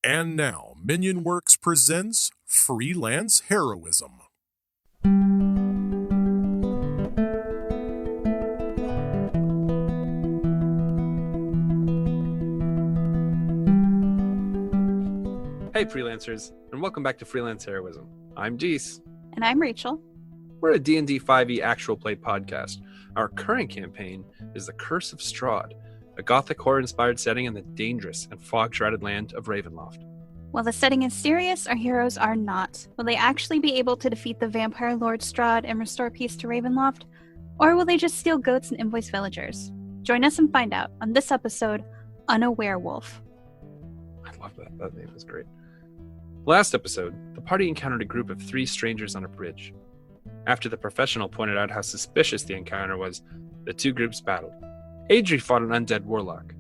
And now, Minion Works presents Freelance Heroism. Hey freelancers, and welcome back to Freelance Heroism. I'm Deese. And I'm Rachel. We're a D&D 5e actual play podcast. Our current campaign is The Curse of Strahd, a gothic horror-inspired setting in the dangerous and fog-shrouded land of Ravenloft. While the setting is serious, our heroes are not. Will they actually be able to defeat the vampire lord Strahd and restore peace to Ravenloft? Or will they just steal goats and invoice villagers? Join us and find out on this episode, Unawarewolf. I love that. That name is great. Last episode, the party encountered a group of 3 strangers on a bridge. After the professional pointed out how suspicious the encounter was, the 2 groups battled. Adri fought an undead warlock.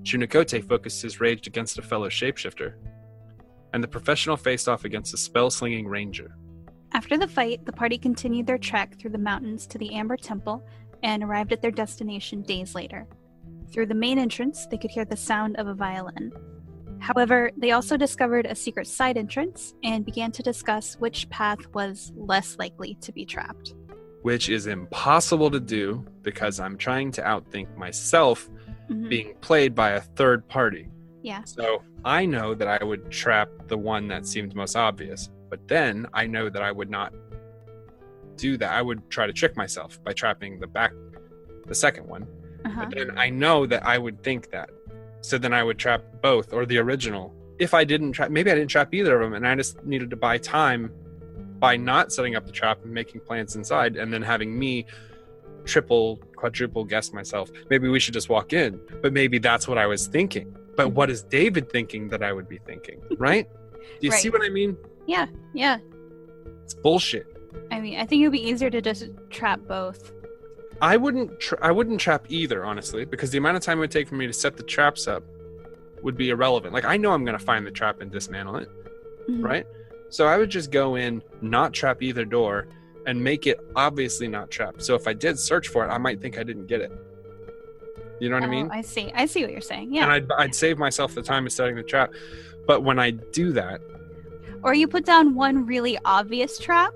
Chunikote focused his rage against a fellow shapeshifter. And the professional faced off against a spell-slinging ranger. After the fight, the party continued their trek through the mountains to the Amber Temple and arrived at their destination days later. Through the main entrance, they could hear the sound of a violin. However, they also discovered a secret side entrance and began to discuss which path was less likely to be trapped. Which is impossible to do because I'm trying to outthink myself being played by a third party. Yeah. So I know that I would trap the one that seemed most obvious, but then I know that I would not do that. I would try to trick myself by trapping the second one. But then I know that I would think that. So then I would trap both or the original. If I didn't trap, maybe I didn't trap either of them, and I just needed to buy time by not setting up the trap and making plans inside, and then having me triple, quadruple guess myself. Maybe we should just walk in, but maybe that's what I was thinking. But what is David thinking that I would be thinking, right? Do you see what I mean? Yeah. It's bullshit. I mean, I think it would be easier to just trap both. I wouldn't trap either, honestly, because the amount of time it would take for me to set the traps up would be irrelevant. Like, I know I'm going to find the trap and dismantle it, right? So I would just go in, not trap either door, and make it obviously not trapped. So if I did search for it, I might think I didn't get it. You know what I mean? I see what you're saying. Yeah. And I'd save myself the time of setting the trap. But when I do that... Or you put down one really obvious trap,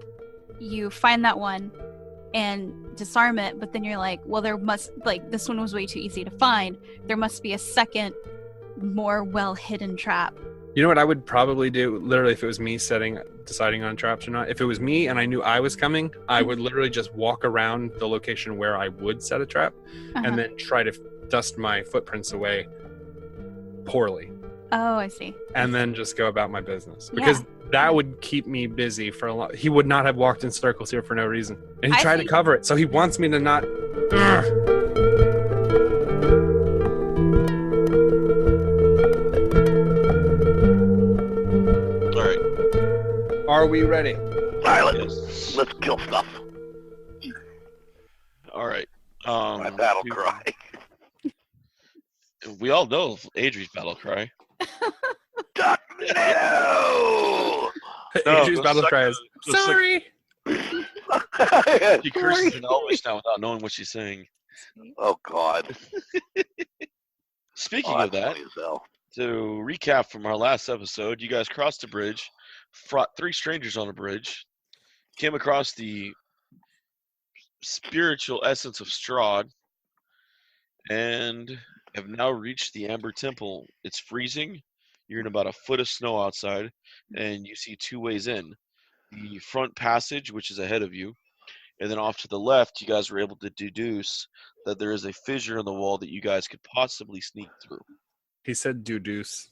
you find that one, and disarm it, but then you're like, well, this one was way too easy to find. There must be a second, more well-hidden trap. You know what I would probably do, literally, if it was me deciding on traps or not? If it was me and I knew I was coming, I would literally just walk around the location where I would set a trap and then try to dust my footprints away poorly. Oh, I see. And then just go about my business. Because that would keep me busy for a lot. He would not have walked in circles here for no reason. And he tried to cover it. So he wants me to not... Alright. Are we ready? Alright, let's kill stuff. Alright. My battle cry. We all know Adri's battle cry. No! Adri's battle cry is, sorry! She curses in Elvish now without knowing what she's saying. Oh, God. Speaking of that, to recap from our last episode, you guys crossed a bridge, fought 3 strangers on a bridge, came across the spiritual essence of Strahd, and have now reached the Amber Temple. It's freezing. You're in about a foot of snow outside, and you see 2 ways in. The front passage, which is ahead of you, and then off to the left, you guys were able to deduce that there is a fissure in the wall that you guys could possibly sneak through. He said deuce.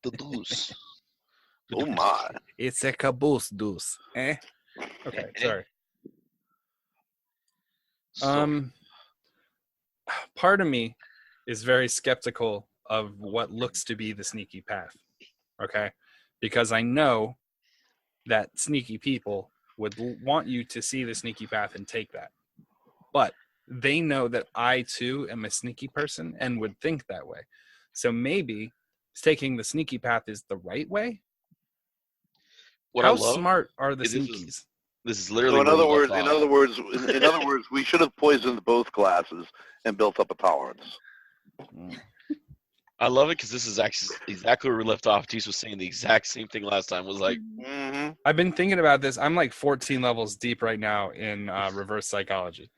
Deduce. Oh, my. It's a caboose deuce. Eh? Okay, sorry. Part of me is very skeptical of what looks to be the sneaky path, okay? Because I know that sneaky people would want you to see the sneaky path and take that. But they know that I, too, am a sneaky person and would think that way. So maybe taking the sneaky path is the right way? How smart are the sneakies? This is literally. So in other words, we should have poisoned both classes and built up a tolerance. I love it because this is actually exactly where we left off. Tease was saying the exact same thing last time. Was like, Mm-hmm. I've been thinking about this. I'm like 14 levels deep right now in reverse psychology.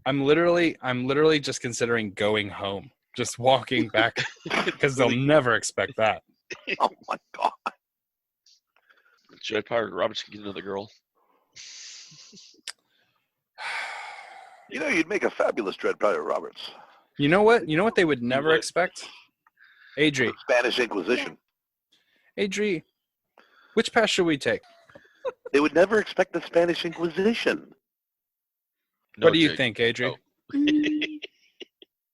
I'm literally just considering going home, just walking back, because they'll never expect that. Oh my god. Dread Pirate Roberts can get another girl. You know, you'd make a fabulous Dread Pirate Roberts. You know what? You know what they would never would. expect? Adri, The Spanish Inquisition. Adri, which path should we take? They would never expect the Spanish Inquisition. What do you Jake. think, Adri? Oh.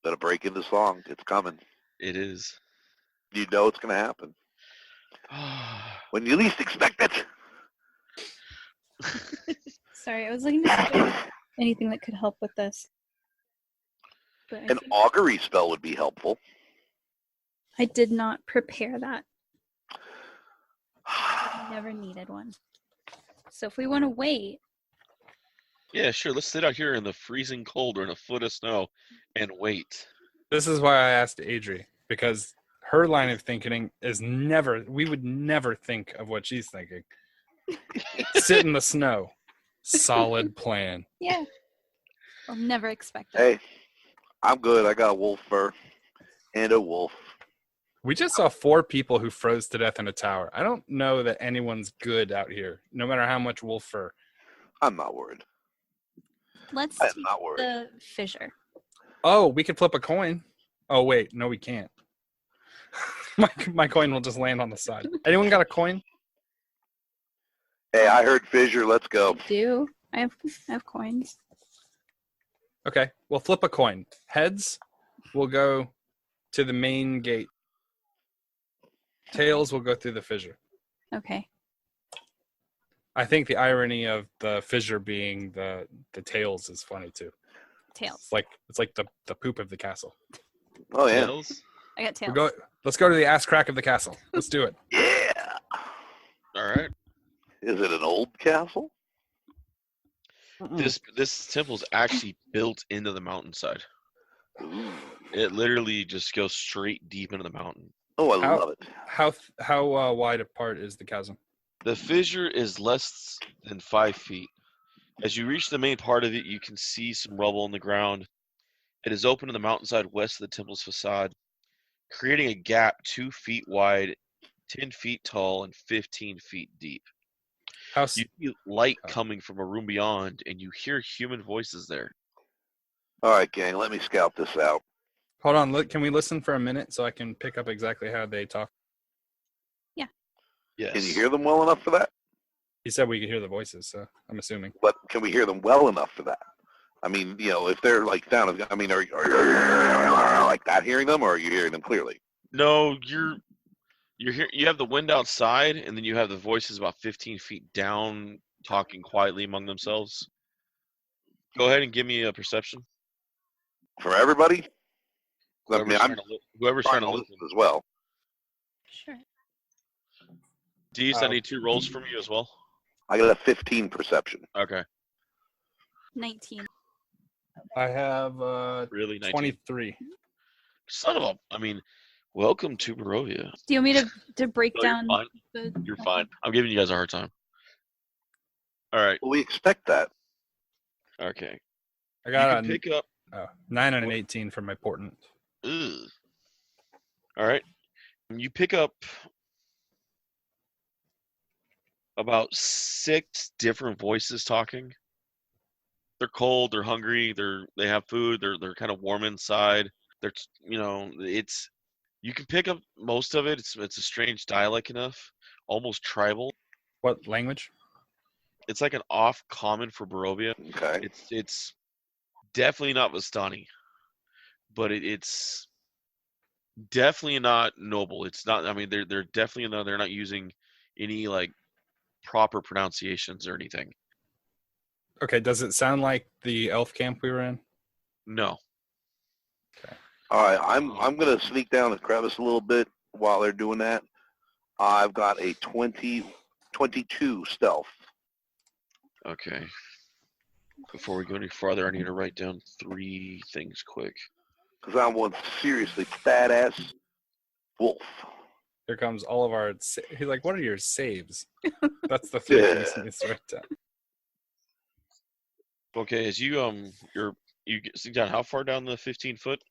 Better break into song. It's coming. It is. You know it's going to happen. When you least expect it. Sorry, I was looking to see if there was anything that could help with this. But I An think augury spell would be helpful. I did not prepare that. I never needed one. So if we want to wait, Yeah, sure. Let's sit out here in the freezing cold or in a foot of snow and wait. This is why I asked Adri, because her line of thinking is we would never think of what she's thinking. Sit in the snow. Solid plan. yeah, I'll never expect it. Hey, I'm good. I got a wolf fur and a wolf. We just saw 4 people who froze to death in a tower. I don't know that anyone's good out here, no matter how much wolf fur. I'm not worried. Let's I'm take not worried. the fissure. Oh, we could flip a coin. Oh, wait. No, we can't. My coin will just land on the side. Anyone got a coin? Hey, I heard fissure. Let's go. I do. I have coins. Okay, we'll flip a coin. Heads, we'll go to the main gate. Tails will go through the fissure. Okay. I think the irony of the fissure being the tails is funny too. Tails. It's like the poop of the castle. Oh, yeah. Tails? I got tails. Let's go to the ass crack of the castle. Let's do it. Yeah. All right. Is it an old castle? This temple's actually built into the mountainside. Ooh. It literally just goes straight deep into the mountain. Oh, I How- love it. How wide apart is the chasm? The fissure is less than 5 feet. As you reach the main part of it, you can see some rubble in the ground. It is open to the mountainside west of the temple's facade, creating a gap 2 feet wide, 10 feet tall, and 15 feet deep. You see light coming from a room beyond, and you hear human voices there. All right, gang, let me scout this out. Hold on. Look, can we listen for a minute so I can pick up exactly how they talk? Yes. Can you hear them well enough for that? He said we could hear the voices, so I'm assuming. But can we hear them well enough for that? I mean, you know, if they're like sound, I mean, are you like that hearing them, or are you hearing them clearly? No, you have the wind outside, and then you have the voices about 15 feet down talking quietly among themselves. Go ahead and give me a perception. For everybody? I Whoever's mean, I'm trying to listen. as well. Sure. Dees, I need 2 rolls from you as well. I got a 15 perception. Okay. 19. I have Really? 19? 23. Son of a... I mean, welcome to Barovia. Do you want me to break No, you're down fine. the... You're fine. I'm giving you guys a hard time. All right. Well, we expect that. Okay. I You got can pick up... 9 and an 18 for my portent. Ugh. All right. You pick up about 6 different voices talking. They're cold. They're hungry. They have food. They're kind of warm inside. They're it's you can pick up most of it. It's a strange dialect enough, almost tribal. What language? It's like an off common for Barovia. Okay. It's definitely not Vistani, but it's definitely not noble. It's not. I mean, they're definitely not. They're not using any like proper pronunciations or anything. Okay, does it sound like the elf camp we were in? No. All right. I'm gonna sneak down the crevice a little bit while they're doing that. I've got a 22 stealth. Okay. Before we go any farther, I need to write down 3 things quick. Because I'm one seriously badass Wolf. Here comes all of our. He's like, "What are your saves?" That's the 3 things he needs to write down. Okay, as you sit down, how far down the 15-foot?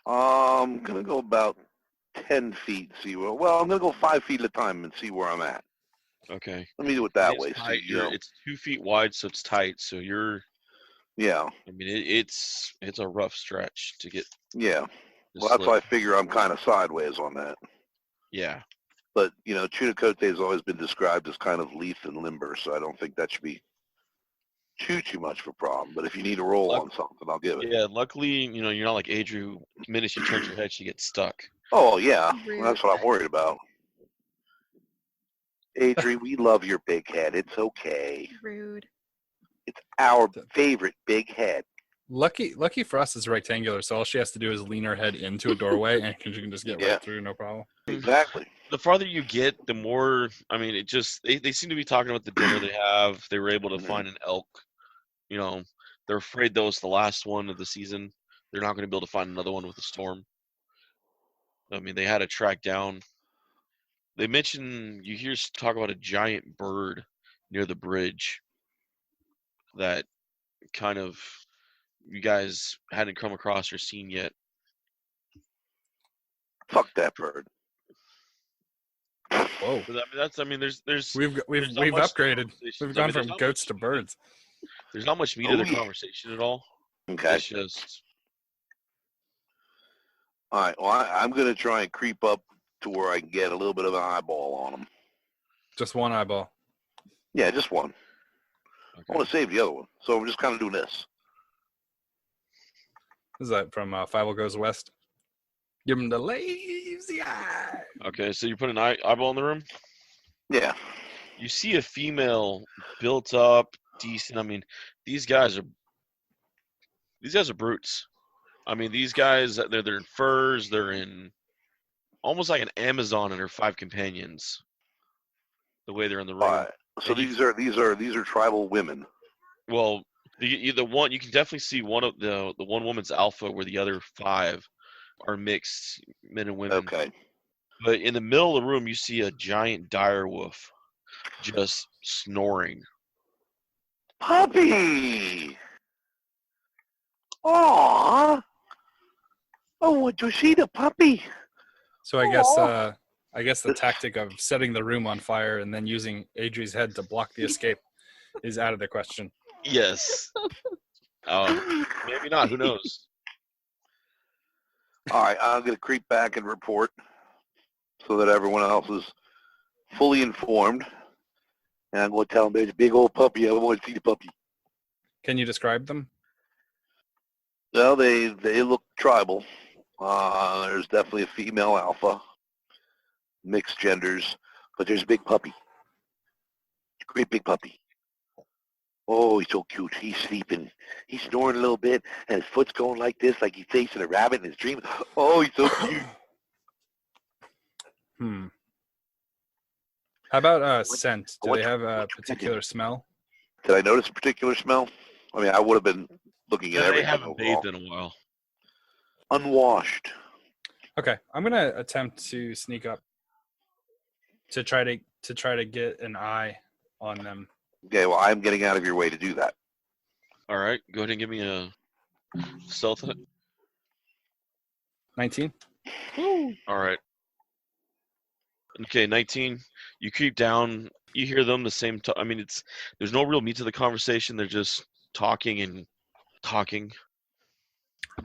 I'm gonna go about 10 feet. See where? Well, I'm gonna go 5 feet at a time and see where I'm at. Okay. Let me do it that It's way. tight. See, It's 2 feet wide, so it's tight. So you're. Yeah. I mean, it's a rough stretch to get. Yeah. to Well, that's slip. why I figure I'm kind of sideways on that. Yeah. But, Chudacote has always been described as kind of lithe and limber, so I don't think that should be too much of a problem. But if you need a roll on something, I'll give it. Yeah, luckily, you're not like Adrian. The minute she turns her head, she gets stuck. Oh, yeah. Rude. Well, that's what I'm worried about. Adrian, we love your big head. It's okay. Rude. It's our favorite big head. Lucky for us, it's rectangular, so all she has to do is lean her head into a doorway, and she can just get right through, no problem. Exactly. The farther you get, the more. I mean, it just they seem to be talking about the dinner they have. They were able to find an elk. They're afraid that was the last one of the season. They're not going to be able to find another one with the storm. I mean, they had to track down. They mentioned you hear talk about a giant bird near the bridge that kind of you guys hadn't come across or seen yet. Fuck that bird. Whoa! There's We've upgraded. We've gone from goats to birds. There's not much meat to the conversation at all. Okay. It's just. All right. Well, I'm going to try and creep up to where I can get a little bit of an eyeball on them. Just one eyeball. Yeah, just one. Okay. I want to save the other one, so we're just kind of doing this. Is that from Five Goes West? Give him the lazy eye. Okay, so you put an eyeball in the room? Yeah. You see a female built up, decent. I mean, these guys are brutes. I mean, these guys, they're in furs. They're in almost like an Amazon and her 5 companions. The way they're in the room. All right. So these are tribal women. Well, the one you can definitely see one of the one woman's alpha, where the other 5 are mixed men and women. Okay. But in the middle of the room, you see a giant dire wolf just snoring. Puppy! Aww! I want to see the puppy. So I guess the tactic of setting the room on fire and then using Adri's head to block the escape is out of the question. Yes. Maybe not. Who knows? All right, I'm going to creep back and report so that everyone else is fully informed. And I'm going to tell them there's a big old puppy. I want to see the puppy. Can you describe them? Well, they look tribal. There's definitely a female alpha, mixed genders, but there's a big puppy. Great big puppy. Oh, he's so cute. He's sleeping. He's snoring a little bit, and his foot's going like this, like he's chasing a rabbit in his dream. Oh, he's so cute. How about scent? Do they have a particular smell? Did I notice a particular smell? I mean, I would have been looking at everything. They haven't bathed in a while. Unwashed. Okay, I'm gonna attempt to sneak up to try to get an eye on them. Okay, well, I'm getting out of your way to do that. All right, go ahead and give me a stealth. 19. All right. Okay, 19. You creep down. You hear them the same time. I mean, there's no real meat to the conversation. They're just talking and talking.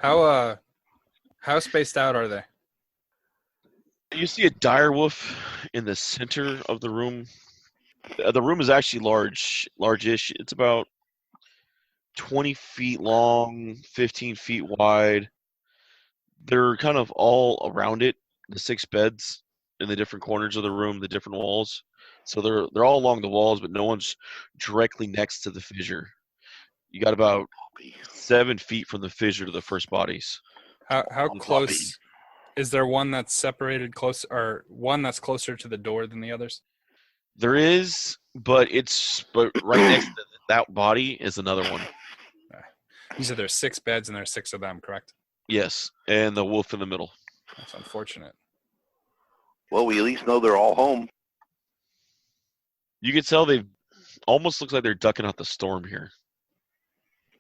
How spaced out are they? You see a dire wolf in the center of the room. The room is actually large-ish. It's about 20 feet long, 15 feet wide. They're kind of all around it, the 6 beds in the different corners of the room, the different walls. So they're all along the walls, but no one's directly next to the fissure. You got about 7 feet from the fissure to the first bodies. How close? Is there one that's separated close, or one that's closer to the door than the others? There is, but right next to that body is another one. You said there's 6 beds and there's 6 of them, correct? Yes, and the wolf in the middle. That's unfortunate. Well, we at least know they're all home. You can tell they almost looks like they're ducking out the storm here.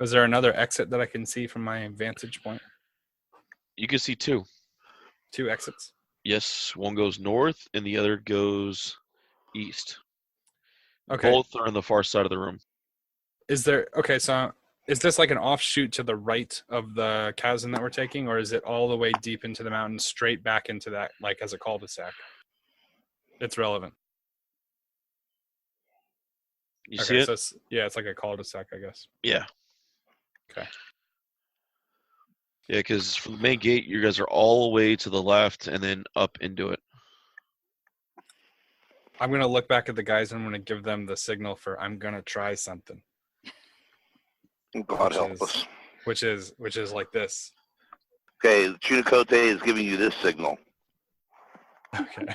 Is there another exit that I can see from my vantage point? You can see two. 2 exits. Yes, one goes north and the other goes east. Okay. Both are on the far side of the room. So is this like an offshoot to the right of the chasm that we're taking, or is it all the way deep into the mountain, straight back into that, like as a cul-de-sac? It's relevant. You see it? So it's like a cul-de-sac, I guess. Yeah. Okay. Yeah, because from the main gate, you guys are all the way to the left and then up into it. I'm going to look back at the guys and I'm going to give them the signal for I'm going to try something. God help us. Which is like this. Okay, Chunicote is giving you this signal. Okay.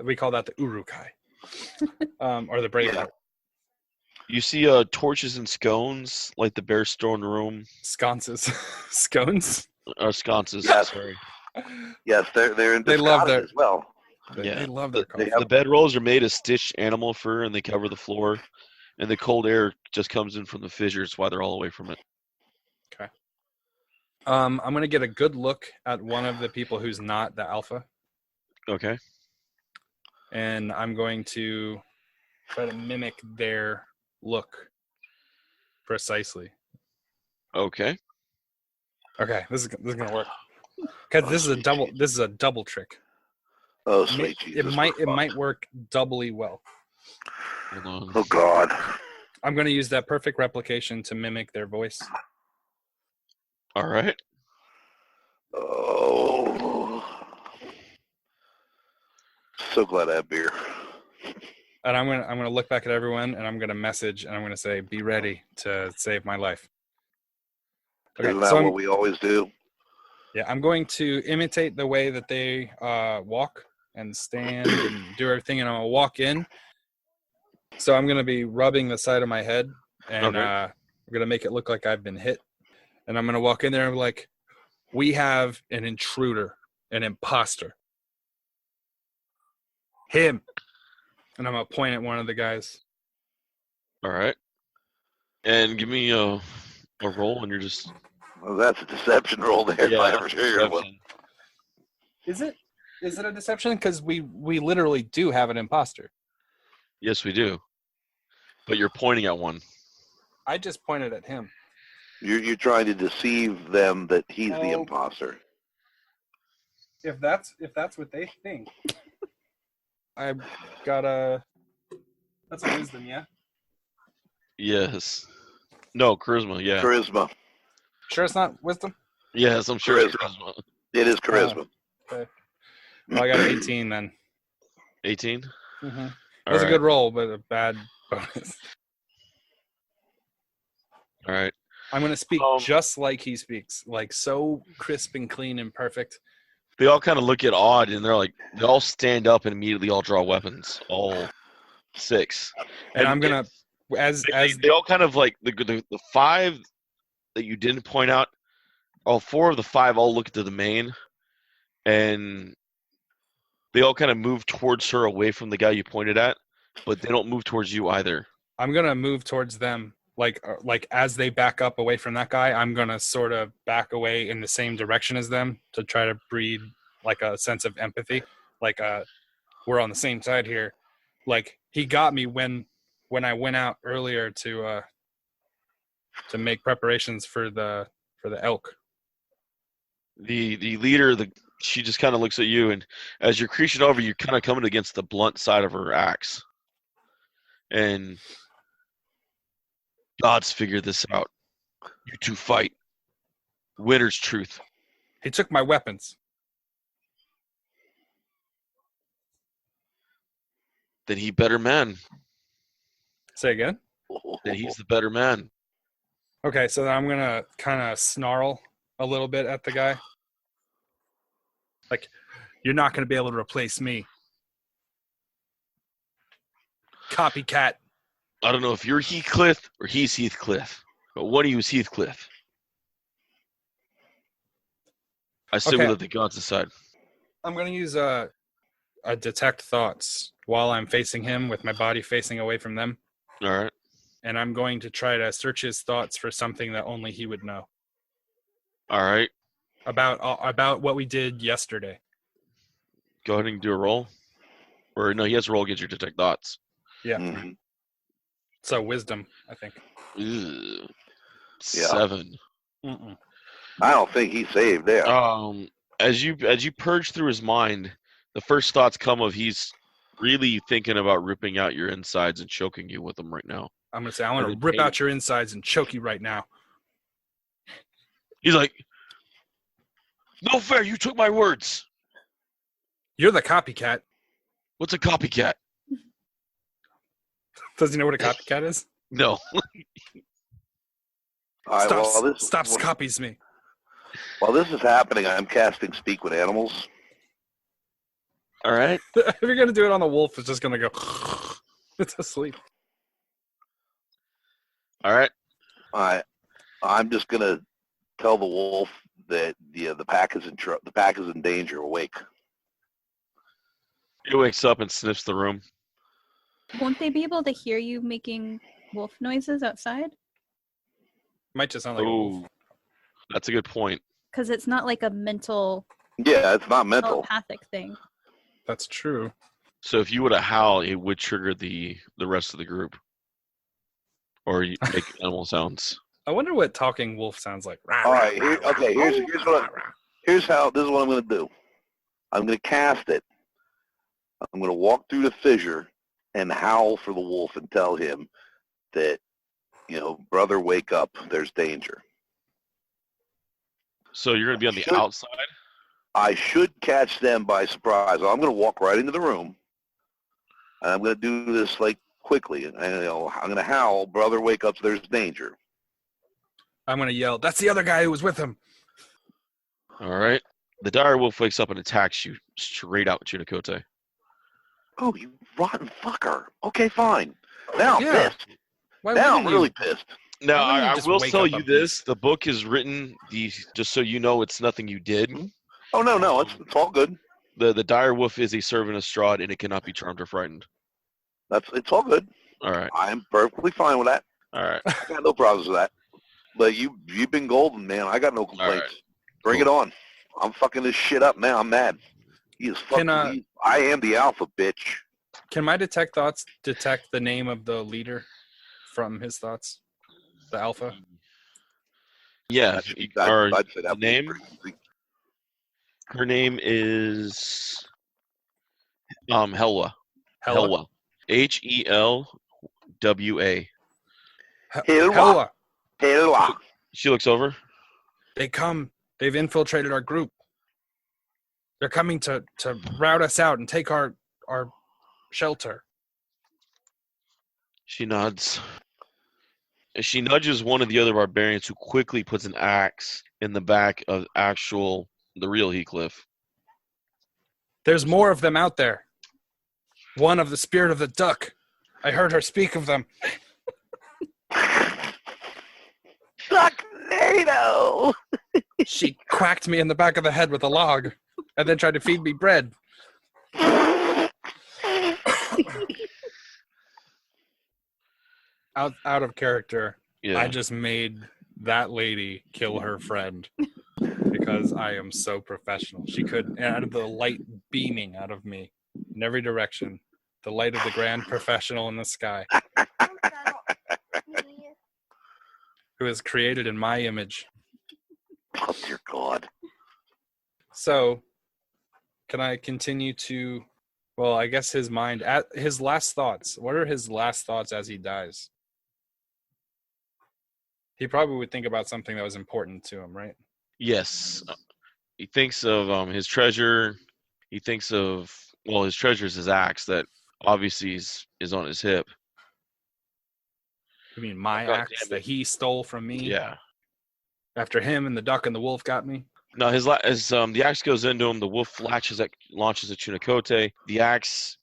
We call that the Urukai. Or the Braveheart. Yeah. You see torches and scones, like the Bear Store in the room. Sconces. Scones? Sconces, Yes. sorry. Yes, they're in They love disguise their- as well. They love their coffee. The bedrolls are made of stitched animal fur, and they cover the floor. And the cold air just comes in from the fissures while they're all away from it. Okay. I'm going to get a good look at one of the people who's not the alpha. Okay. And I'm going to try to mimic their look precisely. Okay. Okay, this is gonna work. Because this is a double trick. Oh, sweet Jesus. It might work doubly well. Hold on. Oh, God. I'm going to use that perfect replication to mimic their voice. All right. Oh. So glad I have beer. And I'm gonna look back at everyone and I'm gonna message and I'm gonna say, "Be ready to save my life." Okay, Isn't that what we always do? Yeah, I'm going to imitate the way that they walk and stand and do everything, and I'm gonna walk in. So I'm gonna be rubbing the side of my head, and Okay. I'm gonna make it look like I've been hit. And I'm gonna walk in there and be like, "We have an intruder, an imposter. Him." And I'm gonna point at one of the guys. All right. And give me a roll, and you're just. Well, that's a deception roll there. If I ever hear one. Is it a deception? Because we literally do have an imposter. Yes, we do. But you're pointing at one. I just pointed at him. You're trying to deceive them that he's the Oh. imposter. If that's what they think. I've got that's a wisdom, yeah? Yes. No, charisma, yeah. Charisma. Sure it's not wisdom? Yes, I'm sure it's Charisma. charisma. It is charisma. Okay. Well, I got an 18 then. 18? Mm-hmm. It All was a right. good roll, but a bad bonus. All right. I'm going to speak just like he speaks. Like so crisp and clean and perfect. They all kind of look at Odd, and they're like, they all stand up and immediately all draw weapons. All 6. And I'm going to, they all kind of like, the 5 that you didn't point out, all 4 of the 5 all look to the main, and they all kind of move towards her away from the guy you pointed at, but they don't move towards you either. I'm going to move towards them. Like as they back up away from that guy, I'm going to sort of back away in the same direction as them to try to breed like a sense of empathy. Like we're on the same side here. Like he got me when I went out earlier to make preparations for the elk. The leader, she just kind of looks at you, and as you're creasing over, you're kind of coming against the blunt side of her axe. And God's figured this out. You two fight. Winter's truth. He took my weapons. Then he better man. Say again? Then he's the better man. Okay, so then I'm going to kind of snarl a little bit at the guy. Like, you're not going to be able to replace me. Copycat. I don't know if you're Heathcliff or he's Heathcliff, but one of you is Heathcliff. I say we Okay. let the gods decide. I'm going to use a detect thoughts while I'm facing him with my body facing away from them. All right. And I'm going to try to search his thoughts for something that only he would know All right. about what we did yesterday. Go ahead and do a roll. Or no, he has to roll against your detect thoughts. Yeah. Mm-hmm. So wisdom, I think. Ew. Yeah. 7. Mm-mm. I don't think he saved there. As you purge through his mind, the first thoughts come of he's really thinking about ripping out your insides and choking you with them right now. I'm going to say, I want to rip out your insides and choke you right now. He's like, no fair, you took my words. You're the copycat. What's a copycat? Does he know what a copycat is? No. All right, Stops copies me. While this is happening, I'm casting Speak with Animals. All right. If you're going to do it on the wolf, it's just going to go, it's asleep. All right. I'm just gonna tell the wolf that the pack is in danger. Awake. He wakes up and sniffs the room. Won't they be able to hear you making wolf noises outside? Might just sound like a wolf. Oh, that's a good point. Because it's not like a mental, Yeah, it's not mental. telepathic thing. That's true. So if you were to howl, it would trigger the rest of the group. Or you make animal sounds. I wonder what talking wolf sounds like. All right. Here's how. This is what I'm gonna do. I'm gonna cast it. I'm gonna walk through the fissure and howl for the wolf and tell him that, brother, wake up. There's danger. So you're going to be on the outside? I should catch them by surprise. I'm going to walk right into the room, and I'm going to do this quickly. And I'm going to howl, brother, wake up, there's danger. I'm going to yell, that's the other guy who was with him. All right. The dire wolf wakes up and attacks you straight out, Chinakote. Oh, you rotten fucker. Okay, fine. Now I'm pissed. Why Now I'm wouldn't you? really pissed. Now, Why wouldn't you I just will wake tell up you on this. The book is written, just so you know it's nothing you did. Oh, no, it's all good. The dire wolf is a servant of Strahd, and it cannot be charmed or frightened. It's all good. All right. I'm perfectly fine with that. All right. I got no problems with that. But you've been golden, man. I got no complaints. Right. Bring it on. I'm fucking this shit up now. I'm mad. He is fucking. I am the alpha, bitch. Can my detect thoughts detect the name of the leader from his thoughts? The alpha? Yeah. I'd say that name? Her name is Helwa. Helwa. Helwa. Helwa. Helwa. She looks over. They've infiltrated our group. They're coming to rout us out and take our shelter. She nods. She nudges one of the other barbarians, who quickly puts an axe in the back of the real Heathcliff. There's more of them out there. One of the spirit of the duck. I heard her speak of them. Ducknado! She quacked me in the back of the head with a log and then tried to feed me bread. Out of character, Yeah. I just made that lady kill her friend because I am so professional. She could, out of the light beaming out of me in every direction, the light of the grand professional in the sky, who is created in my image. Oh, dear God. So, can I continue to, well, I guess his mind, at his last thoughts, what are his last thoughts as he dies? He probably would think about something that was important to him, right? Yes. He thinks of his treasure. He thinks of, his treasure is his axe that obviously is on his hip. You mean my God axe damn it. that he stole from me? Yeah. After him and the duck and the wolf got me? No, as the axe goes into him, the wolf launches at Chinakote. The axe,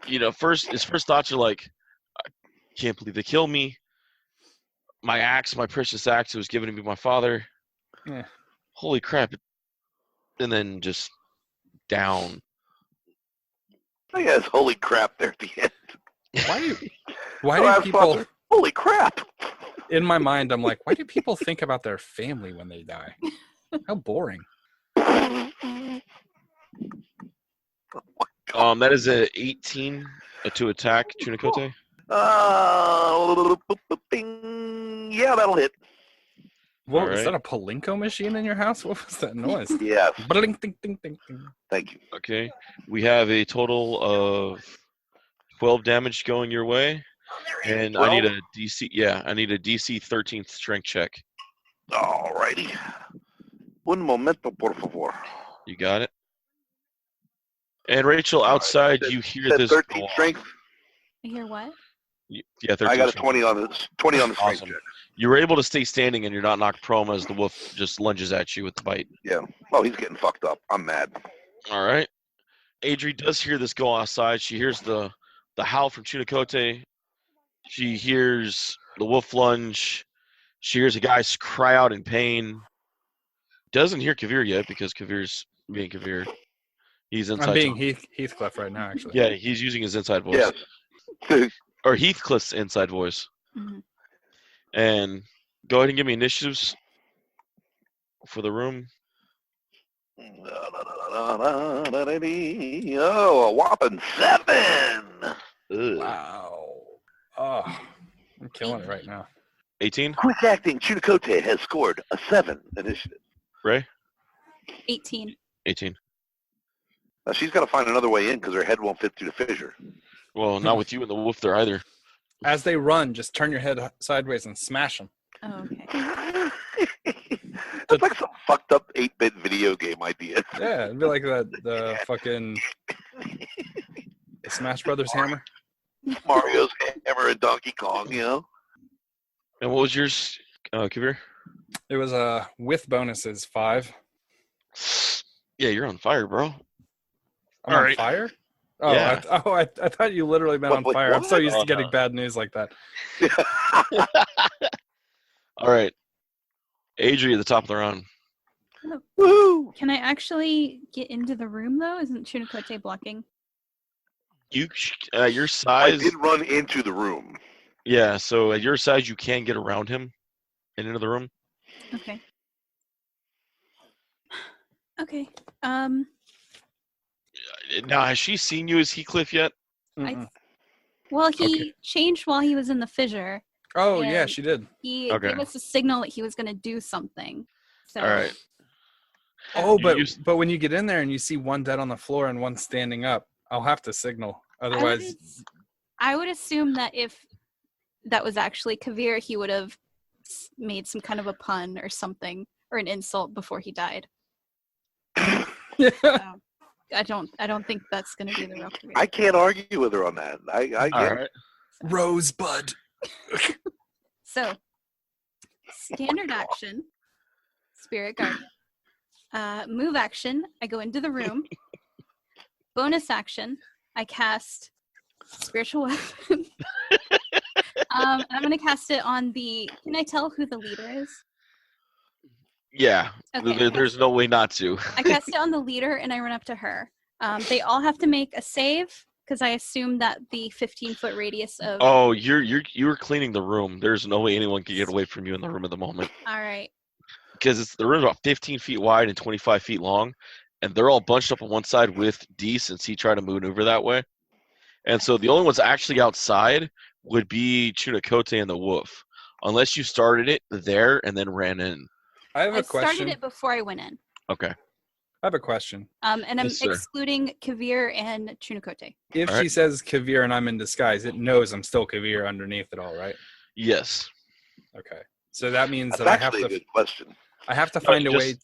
his first thoughts are like, I can't believe they killed me. My axe, my precious axe, it was given to me by my father. Yeah. Holy crap. And then just down. Yes, holy crap there at the end. Why Oh, do I people... thought, holy crap. In my mind, I'm like, why do people think about their family when they die? How boring. That is a 18 to attack, Chunikote. Bing. Yeah, that'll hit. Whoa, All is right. that a Palinko machine in your house? What was that noise? Yes. Bling, ding, ding, ding, ding. Thank you. Okay. We have a total of 12 damage going your way. And I need a DC. Yeah, I need a DC 13th strength check. Alrighty. Un momento, por favor. You got it. And Rachel, outside, you hear Said this. 13 go off. strength. I hear what? Yeah, 13. I got a strength. 20 on the strength Awesome. check. You were able to stay standing, and you're not knocked prone as the wolf just lunges at you with the bite. Yeah. Oh, he's getting fucked up. I'm mad. All right. Adri does hear this go outside. She hears the howl from Chunikote. She hears the wolf lunge. She hears a guy cry out in pain. Doesn't hear Kavir yet because Kavir's being Kavir. He's inside. I'm being Heathcliff right now, actually. Yeah, he's using his inside voice. Yes. Or Heathcliff's inside voice. Mm-hmm. And go ahead and give me initiatives for the room. Oh, a whopping 7. Ugh. Wow. Oh, I'm killing it right now. 18? Quick acting Chunikote has scored a 7 initiative. Ray? 18. 18. Now she's got to find another way in because her head won't fit through the fissure. Well, not with you and the wolf there either. As they run, just turn your head sideways and smash them. Oh, okay. That's like some fucked up 8-bit video game idea. Yeah, it'd be like the fucking the Smash Brothers hammer. Mario's hammer and Donkey Kong, you know? And what was yours, Kavir? It was with bonuses 5. Yeah, you're on fire, bro. I'm All on right. fire? Oh, Yeah. I thought you literally meant on Wait, fire. I'm what? so used Oh, to getting no. bad news like that. All right. Adri at the top of the round. Woo! Can I actually get into the room, though? Isn't Chunikote blocking? Your I size. did run into the room. Yeah, so at your size, you can get around him and into the room. Okay. Okay. Now, has she seen you as Heathcliff yet? Mm-mm. Well, he Okay. changed while he was in the fissure. Oh, yeah, And she did. He Okay. gave us a signal that he was going to do something. So, All right. Oh, You but when you get in there and you see one dead on the floor and one standing up, I'll have to signal. Otherwise, I would assume that if that was actually Kavir, he would have made some kind of a pun or something or an insult before he died. So, I don't think that's going to be the real Kavir. I can't argue with her on that. I All get it. right. Rosebud. So, standard action, Spirit Guardian. Move action, I go into the room. Bonus action, I cast Spiritual Weapon. I'm going to cast it on the... Can I tell who the leader is? Yeah, Okay. there's no way not to. I cast it on the leader, and I run up to her. They all have to make a save, because I assume that the 15-foot radius of... Oh, you were cleaning the room. There's no way anyone can get away from you in the room at the moment. All right. Because the room's about 15 feet wide and 25 feet long, and they're all bunched up on one side with D since he tried to maneuver that way. And so the only ones actually outside would be Chunikote and the wolf, unless you started it there and then ran in. I have I a question. started it before I went in. Okay. I have a question. And I'm Yes, sir. excluding Kavir and Chunikote. If All she right. says Kavir and I'm in disguise, it knows I'm still Kavir underneath it all, right? Yes. Okay. So that means That's that I have actually a to good question. find a just- way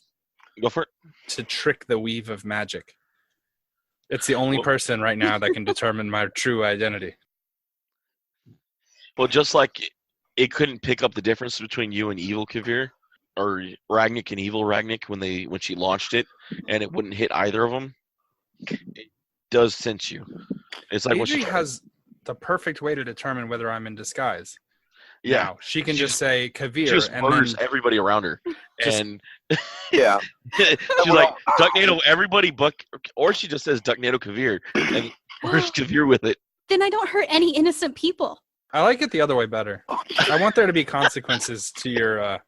Go for it. to trick the weave of magic. It's the only Well- person right now that can determine my true identity. Well, just like it couldn't pick up the difference between you and Evil Kavir, or Ragnik and Evil Ragnik when she launched it, and it wouldn't hit either of them. It does sense you. It's like when Adri she has the perfect way to determine whether I'm in disguise. yeah, Now, she can She just say she Kavir just and murders then everybody around her, Just- and Yeah. she's like Ducknado everybody, but or she just says Ducknado Kavir, and Where's Kavir with it? Then I don't hurt any innocent people. I like it the other way better. Oh I want there to be consequences to your.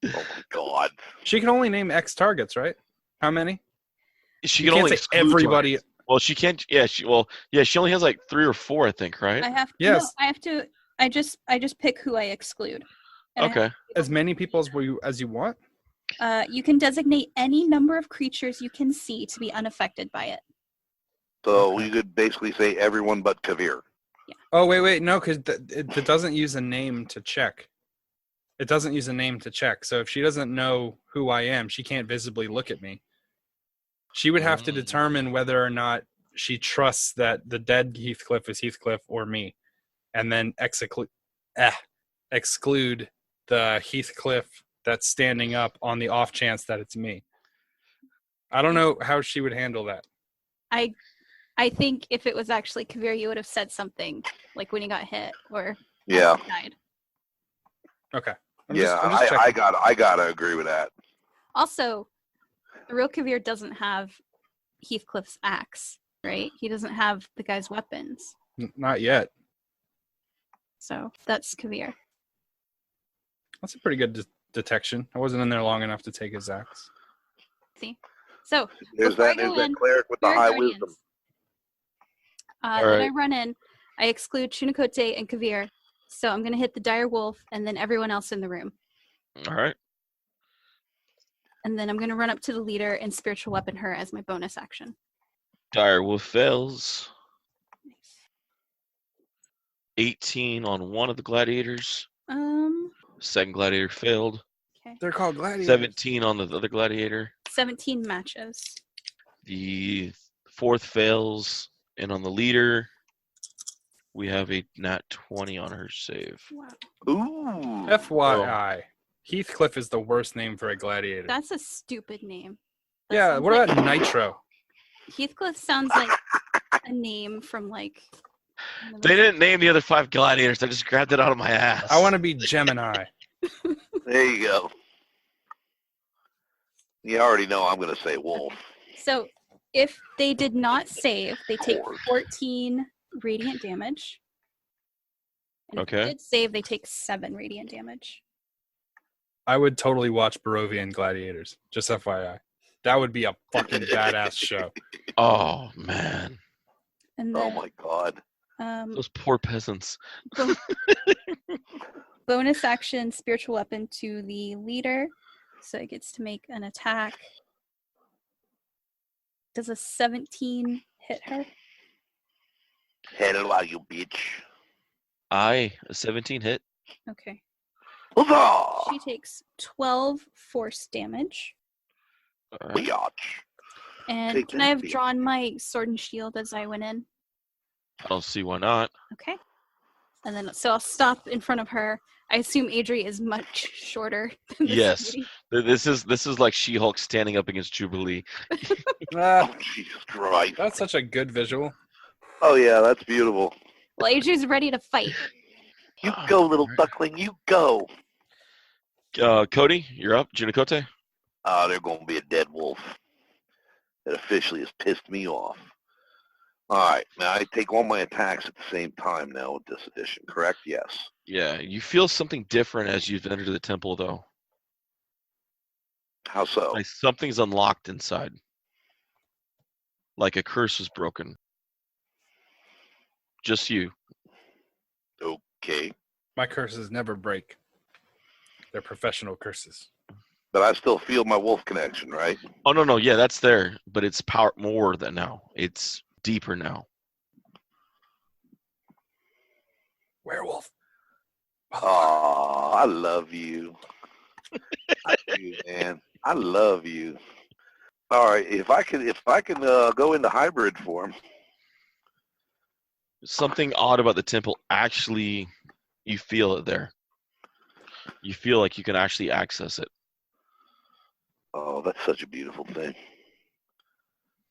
my God. She can only name X targets, right? How many? She You can can't only say exclude everybody. targets. Well, she can't. Yeah, she only has like 3 or 4, I think, right? I have Yes. no, I have to. I just pick who I exclude. And I have Okay. to be As able many people as you want. You can designate any number of creatures you can see to be unaffected by it. So Okay. you could basically say everyone but Kavir. Oh wait, no, because it doesn't use a name to check. It doesn't use a name to check. So if she doesn't know who I am, she can't visibly look at me. She would have to determine whether or not she trusts that the dead Heathcliff is Heathcliff or me, and then exclude the Heathcliff that's standing up on the off chance that it's me. I don't know how she would handle that. I think if it was actually Kavir, you would have said something like when he got hit or Yeah. died. Okay. I'm Yeah, just I checking. gotta agree with that. Also, the real Kavir doesn't have Heathcliff's axe, right? He doesn't have the guy's weapons. Not yet. So that's Kavir. That's a pretty good detection. I wasn't in there long enough to take his axe. See? So There's before I that go in, cleric with the Spirit high Guardians, wisdom. then I run in, I exclude Chunakote and Kavir. So I'm going to hit the dire wolf and then everyone else in the room. All right. And then I'm going to run up to the leader and spiritual weapon her as my bonus action. Direwolf fails. 18 on one of the gladiators. Second gladiator failed. Okay. They're called gladiators. 17 on the other gladiator. 17 matches. The fourth fails. And on the leader, we have a nat 20 on her save. Wow. Ooh. FYI, Heathcliff is the worst name for a gladiator. That's a stupid name. That Yeah, sounds what like- about Nitro? Heathcliff sounds like a name from like. one of They those- didn't name the other 5 gladiators. I just grabbed it out of my ass. I want to be Gemini. There you go. You already know I'm going to say wolf. So if they did not save, they take Course. 14 radiant damage. And if Okay. they did save, they take 7 radiant damage. I would totally watch Barovian Gladiators. Just FYI. That would be a fucking badass show. Oh, man. And Oh then my God. Those poor peasants. bonus action spiritual weapon to the leader. So it gets to make an attack. Does a 17 hit her? Hell out, you bitch. A 17 hit. Okay. Huzzah! She takes 12 force damage. All right. Biatch. And Take can I have that, bitch. drawn my sword and shield as I went in? I don't see why not. Okay. And then, so I'll stop in front of her. I assume Adri is much shorter than this Yes. lady. This is like She-Hulk standing up against Jubilee. Ah, Oh, Jesus Christ. that's such a good visual. Oh, yeah, that's beautiful. Well, Adri's ready to fight. You go, little duckling. You go. Cody, you're up. Junakote. They're going to be a dead wolf. That officially has pissed me off. All right. Now, I take all my attacks at the same time now with this edition, correct? Yes. Yeah, you feel something different as you've entered the temple, though. How so? Like something's unlocked inside. Like a curse is broken. Just you. Okay. My curses never break. They're professional curses. But I still feel my wolf connection, right? Oh, no. Yeah, that's there. But it's power more than now. It's deeper now. Werewolf. Oh, I love you. I do, man. I love you. All right, if I can go into hybrid form. Something odd about the temple. Actually, you feel it there. You feel like you can actually access it. Oh, that's such a beautiful thing.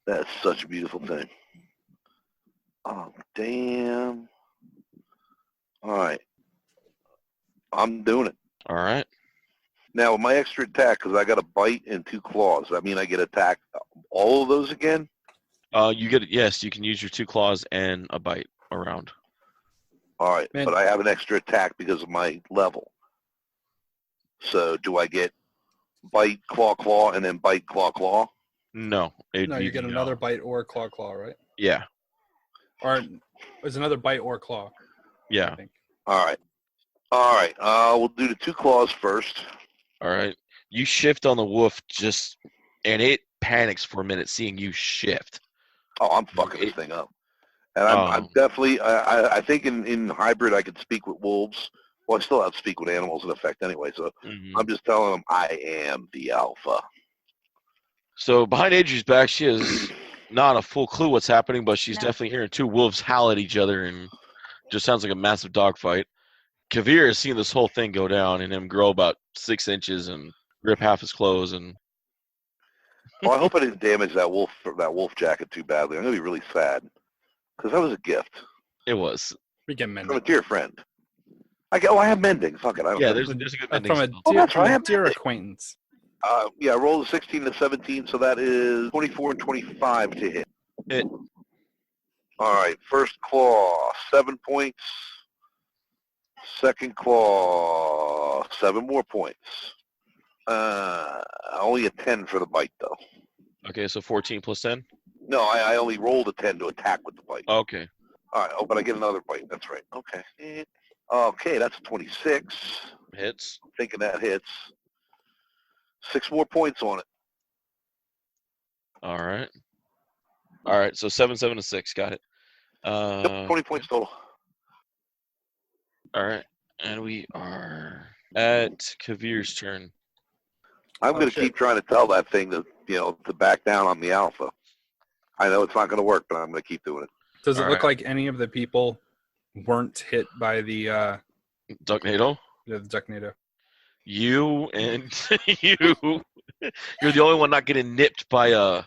That's such a beautiful thing. Oh, damn. All right. I'm doing it. All right. Now, with my extra attack, because I got a bite and 2 claws, I mean I get attacked all of those again? You get yes. You can use your 2 claws and a bite around. All right, Man. but I have an extra attack because of my level. So do I get bite, claw, and then bite, claw? No. It'd No, be you get the, another bite or claw, right? Yeah. Or it's another bite or claw. I Yeah. think. All right. We'll do the 2 claws first. All right. You shift on the wolf and it panics for a minute seeing you shift. Oh, I'm fucking this thing up. And I'm Um, definitely, I think in hybrid I could speak with wolves. Well, I still have to speak with animals in effect anyway, so mhm. I'm just telling them I am the alpha. So behind Adri's back, she has not a full clue what's happening, but she's No. definitely hearing 2 wolves howl at each other, and just sounds like a massive dogfight. Kavir has seen this whole thing go down and him grow about 6 inches and rip half his clothes, and Well, I hope I didn't damage that wolf jacket too badly. I'm gonna be really sad because that was a gift it was. We can mend from a it. dear friend. I have mending. Fuck it. I don't Yeah, care. there's a good From ending. a spell. Oh, dear, that's from right, a I'm dear mending. acquaintance. Yeah, I rolled a 16 to 17, so that is 24 and 25 to hit. Hit. All right, first claw, 7 points. Second claw, 7 more points. Only a 10 for the bite, though. Okay, so 14 plus 10? No, I only rolled a 10 to attack with the bite. Okay. All right, but I get another bite. That's right. Okay. Okay, that's a 26. Hits. I'm thinking that hits. 6 more points on it. All right. All right, so 7, 7, and 6. Got it. Yep, 20 points total. All right. And we are at Kavir's turn. I'm going to shit. keep trying to tell that thing to back down on the alpha. I know it's not going to work, but I'm going to keep doing it. Does it All look right. like any of the people weren't hit by the Ducknado, Ducknado? you and you're the only one not getting nipped by I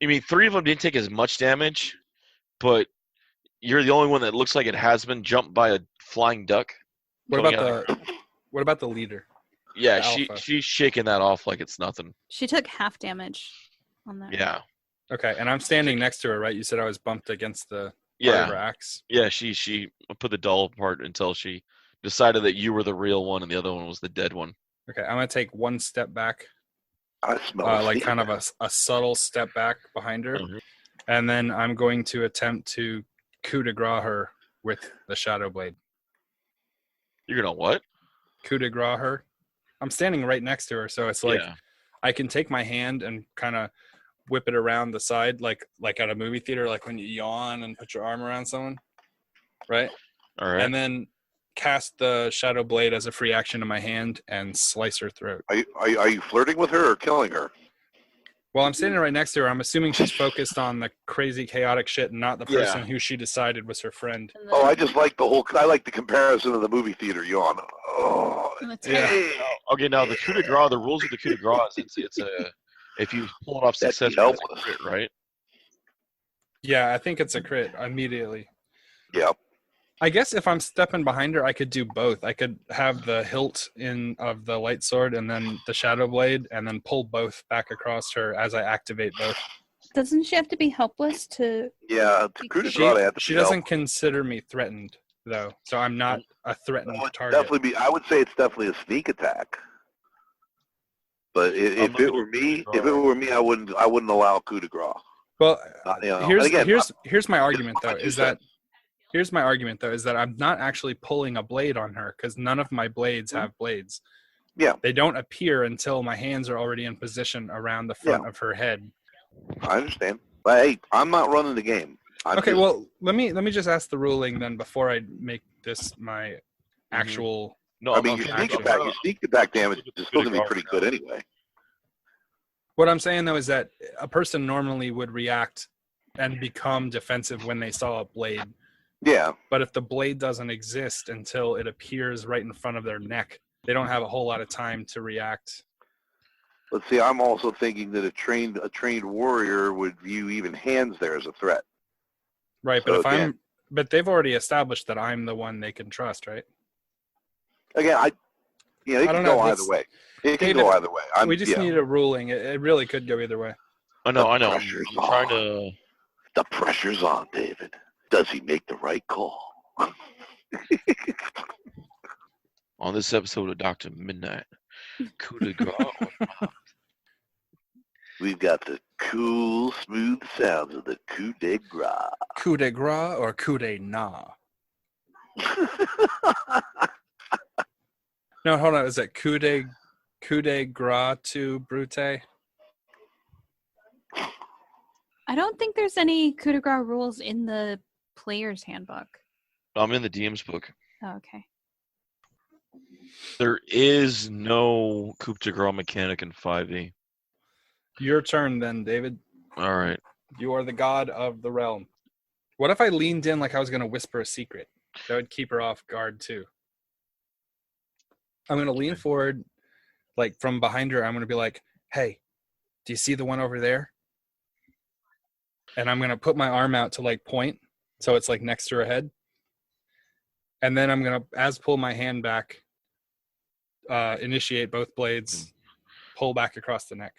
mean, 3 of them didn't take as much damage, but you're the only one that looks like it has been jumped by a flying duck. What Going about what about the leader? Yeah, the alpha? she's shaking that off like it's nothing. She took half damage on that. Yeah. Okay, and I'm standing next to her, right? You said I was bumped against the part of Yeah. her axe. Yeah, she put the doll apart until she decided that you were the real one and the other one was the dead one. Okay, I'm gonna take one step back, I smell like steam. kind of a subtle step back behind her, Mhm. and then I'm going to attempt to coup de grace her with the shadow blade. You're gonna what? Coup de grace her. I'm standing right next to her, so it's like Yeah. I can take my hand and kind of whip it around the side, like at a movie theater, like when you yawn and put your arm around someone, right? All right. And then cast the shadow blade as a free action to my hand and slice her throat. Are you flirting with her or killing her? Well, I'm standing right next to her. I'm assuming she's focused on the crazy, chaotic shit and not the Yeah. person who she decided was her friend. And Oh, I just like I like the comparison of the movie theater yawn. Oh, and the Yeah. tail. Okay, now the coup de grace, the rules of the coup de grace is it's a if you pull it off That'd be successfully, it's a helpless. crit, right? Yeah, I think it's a crit immediately. Yeah. I guess if I'm stepping behind her, I could do both. I could have the hilt of the light sword and then the shadow blade, and then pull both back across her as I activate both. Doesn't she have to be helpless to? Yeah, to coup de She, grace, they have to she be doesn't consider me threatened, though, so I'm not a threatened helpless. target. Definitely be. I would say it's definitely a sneak attack. But if it were me, I wouldn't allow coup de grace. Well, And again, here's my argument though. my 2 Is that cents. here's my argument though? Is that I'm not actually pulling a blade on her because none of my blades have blades. Yeah. They don't appear until my hands are already in position around the front of her head. I understand. But hey, I'm not running the game. Okay, well, let me just ask the ruling then before I make this my actual. No, I mean, your sneak attack damage is still going to be pretty good anyway. What I'm saying though is that a person normally would react and become defensive when they saw a blade. Yeah. But if the blade doesn't exist until it appears right in front of their neck, they don't have a whole lot of time to react. Let's see. I'm also thinking that a trained warrior would view even hands there as a threat. Right, but So but they've already established that I'm the one they can trust, right? Again, it I can don't go know, either way. It can David, go either way. We just need a ruling. It really could go either way. I know. The I'm pressure's trying to The pressure's on, David. Does he make the right call? On this episode of Dr. Midnight, coup de grace. We've got the cool, smooth sounds of the coup de grace. Coup de grace or coup de na? No, hold on. Is it coup de grace to brute? I don't think there's any coup de grace rules in the player's handbook. I'm in the DM's book. Oh, okay. There is no coup de grace mechanic in 5e. Your turn then, David. All right. You are the god of the realm. What if I leaned in like I was going to whisper a secret? That would keep her off guard too. I'm going to lean forward, like from behind her. I'm going to be like, hey, do you see the one over there? And I'm going to put my arm out to like point. So it's like next to her head. And then I'm going to, as pull my hand back, initiate both blades, pull back across the neck.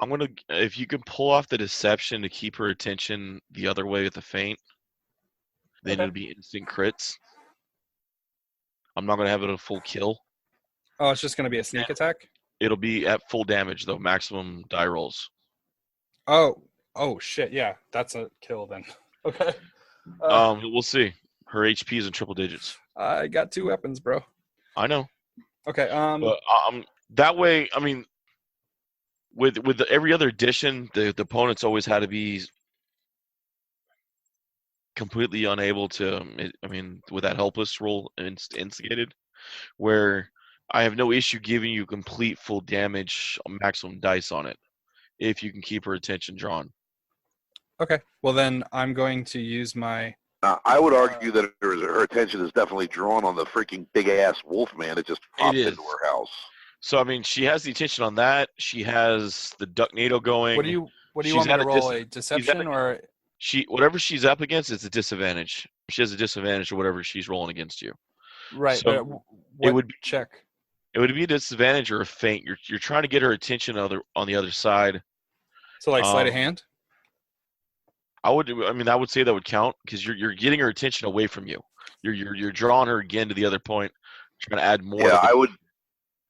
I'm going to, if you can pull off the deception to keep her attention the other way with the feint, then Okay. it'll be instant crits. I'm not going to have it a full kill. Oh, it's just going to be a sneak attack? It'll be at full damage, though, maximum die rolls. Oh, shit. Yeah, that's a kill then. Okay. We'll see. Her HP is in triple digits. I got 2 weapons, bro. I know. Okay. But that way, I mean, with every other edition, the opponents always had to be completely unable to, I mean, with that helpless roll instigated, where I have no issue giving you complete full damage maximum dice on it if you can keep her attention drawn. Okay. Well, then I'm going to use my... I would argue that her attention is definitely drawn on the freaking big-ass wolf man that just popped is. into her house. So, I mean, she has the attention on that. She has the Ducknado going. What do you She's want me at to a roll? A deception or... Whatever she's up against, it's a disadvantage. She has a disadvantage or whatever she's rolling against you. Right. So but it would be, check. It would be a disadvantage or a feint. You're trying to get her attention on the other side. So like sleight of hand? I would say that would count because you're getting her attention away from you. You're drawing her again to the other point, trying to add more. Yeah,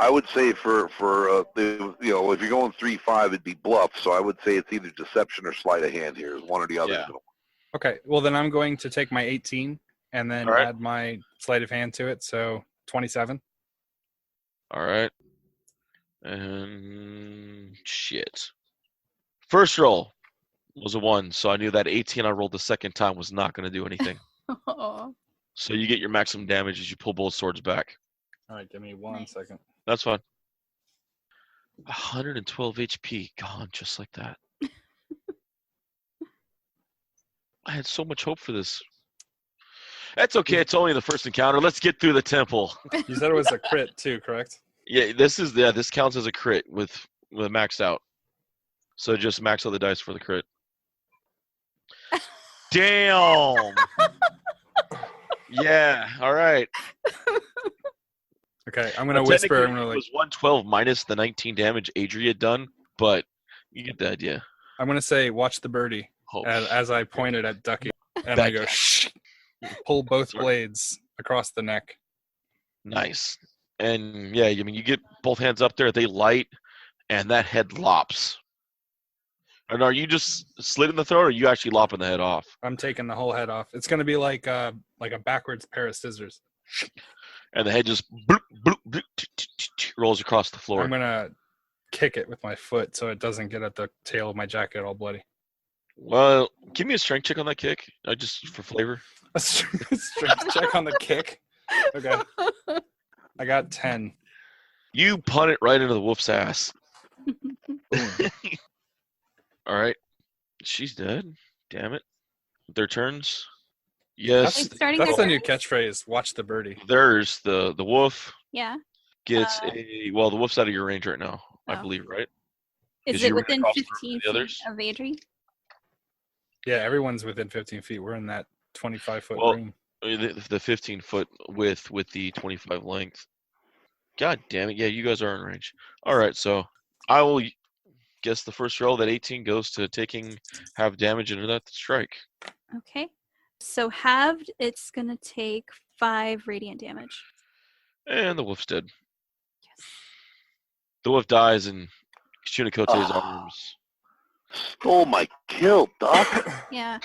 I would say for if you're going 3-5, it'd be bluff. So I would say it's either deception or sleight of hand here, one or the other. Yeah. Okay. Well, then I'm going to take my 18 and then add my sleight of hand to it. So 27. All right. And shit. First roll was a 1, so I knew that 18 I rolled the second time was not going to do anything. Oh. So you get your maximum damage as you pull both swords back. All right. Give me one second. That's fine. 112 HP gone just like that. I had so much hope for this. That's okay. It's only the first encounter. Let's get through the temple. You said it was a crit too, correct? Yeah, this counts as a crit with maxed out. So just max out the dice for the crit. Damn. Yeah. All right. Okay, I'm gonna whisper. I'm gonna it was 112 minus the 19 damage Adri had done, but you get the idea. I'm gonna say, "Watch the birdie," Oh, as I pointed at Ducky, and I go, "Shh!" Pull both blades across the neck. Nice. And yeah, I mean, you get both hands up there, they light, and that head lops. And are you just slitting the throat, or are you actually lopping the head off? I'm taking the whole head off. It's gonna be like a backwards pair of scissors. And the head just bloop, bloop, bloop, rolls across the floor. I'm gonna kick it with my foot so it doesn't get at the tail of my jacket all bloody. Well, give me a strength check on that kick, just for flavor. A strength check on the kick. Okay. I got 10. You punt it right into the wolf's ass. All right. She's dead. Damn it. Their turns. Yes. It's starting That's their the new turns? catchphrase. Watch the birdie. There's the wolf Yeah. gets the wolf's out of your range right now, I Oh. believe, right? Is Is it you right within across the room 15 from the feet others? of Adri? Yeah, everyone's within 15 feet. We're in that 25-foot Well, room. The 15-foot width with the 25 length. God damn it. Yeah, you guys are in range. All right, so I will guess the first roll, that 18 goes to taking half damage into that strike. Okay. So halved, it's going to take 5 radiant damage. And the wolf's dead. Yes. The wolf dies in Shunikote's Ah. arms. Stole my kill, Doc. Yeah.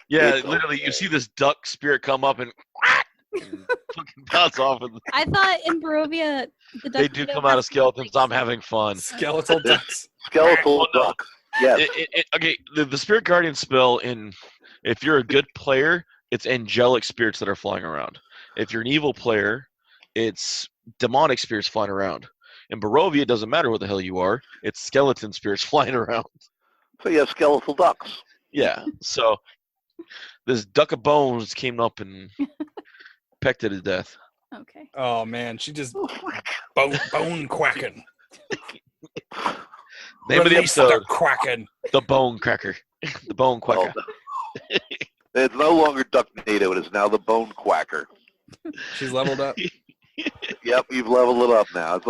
Yeah, It's literally, you okay. see this duck spirit come up and fucking bounce off. And I thought in Barovia, the they duck do widow come out has of skeletons. like, I'm having fun. Skeletal ducks. Skeletal Well, no. ducks. Yes. Okay, the Spirit Guardian spell, if you're a good player, it's angelic spirits that are flying around. If you're an evil player, it's demonic spirits flying around. In Barovia, it doesn't matter what the hell you are. It's skeleton spirits flying around. So you have skeletal ducks. Yeah, so this duck of bones came up and pecked it to death. Okay. Oh man, she just bone quacking. Name of the Release the episode, quacking. The Bone Cracker. The Bone Well, Quacker. it's no longer Duck NATO. It is now the Bone Quacker. She's leveled up. Yep, you've leveled it up now. It's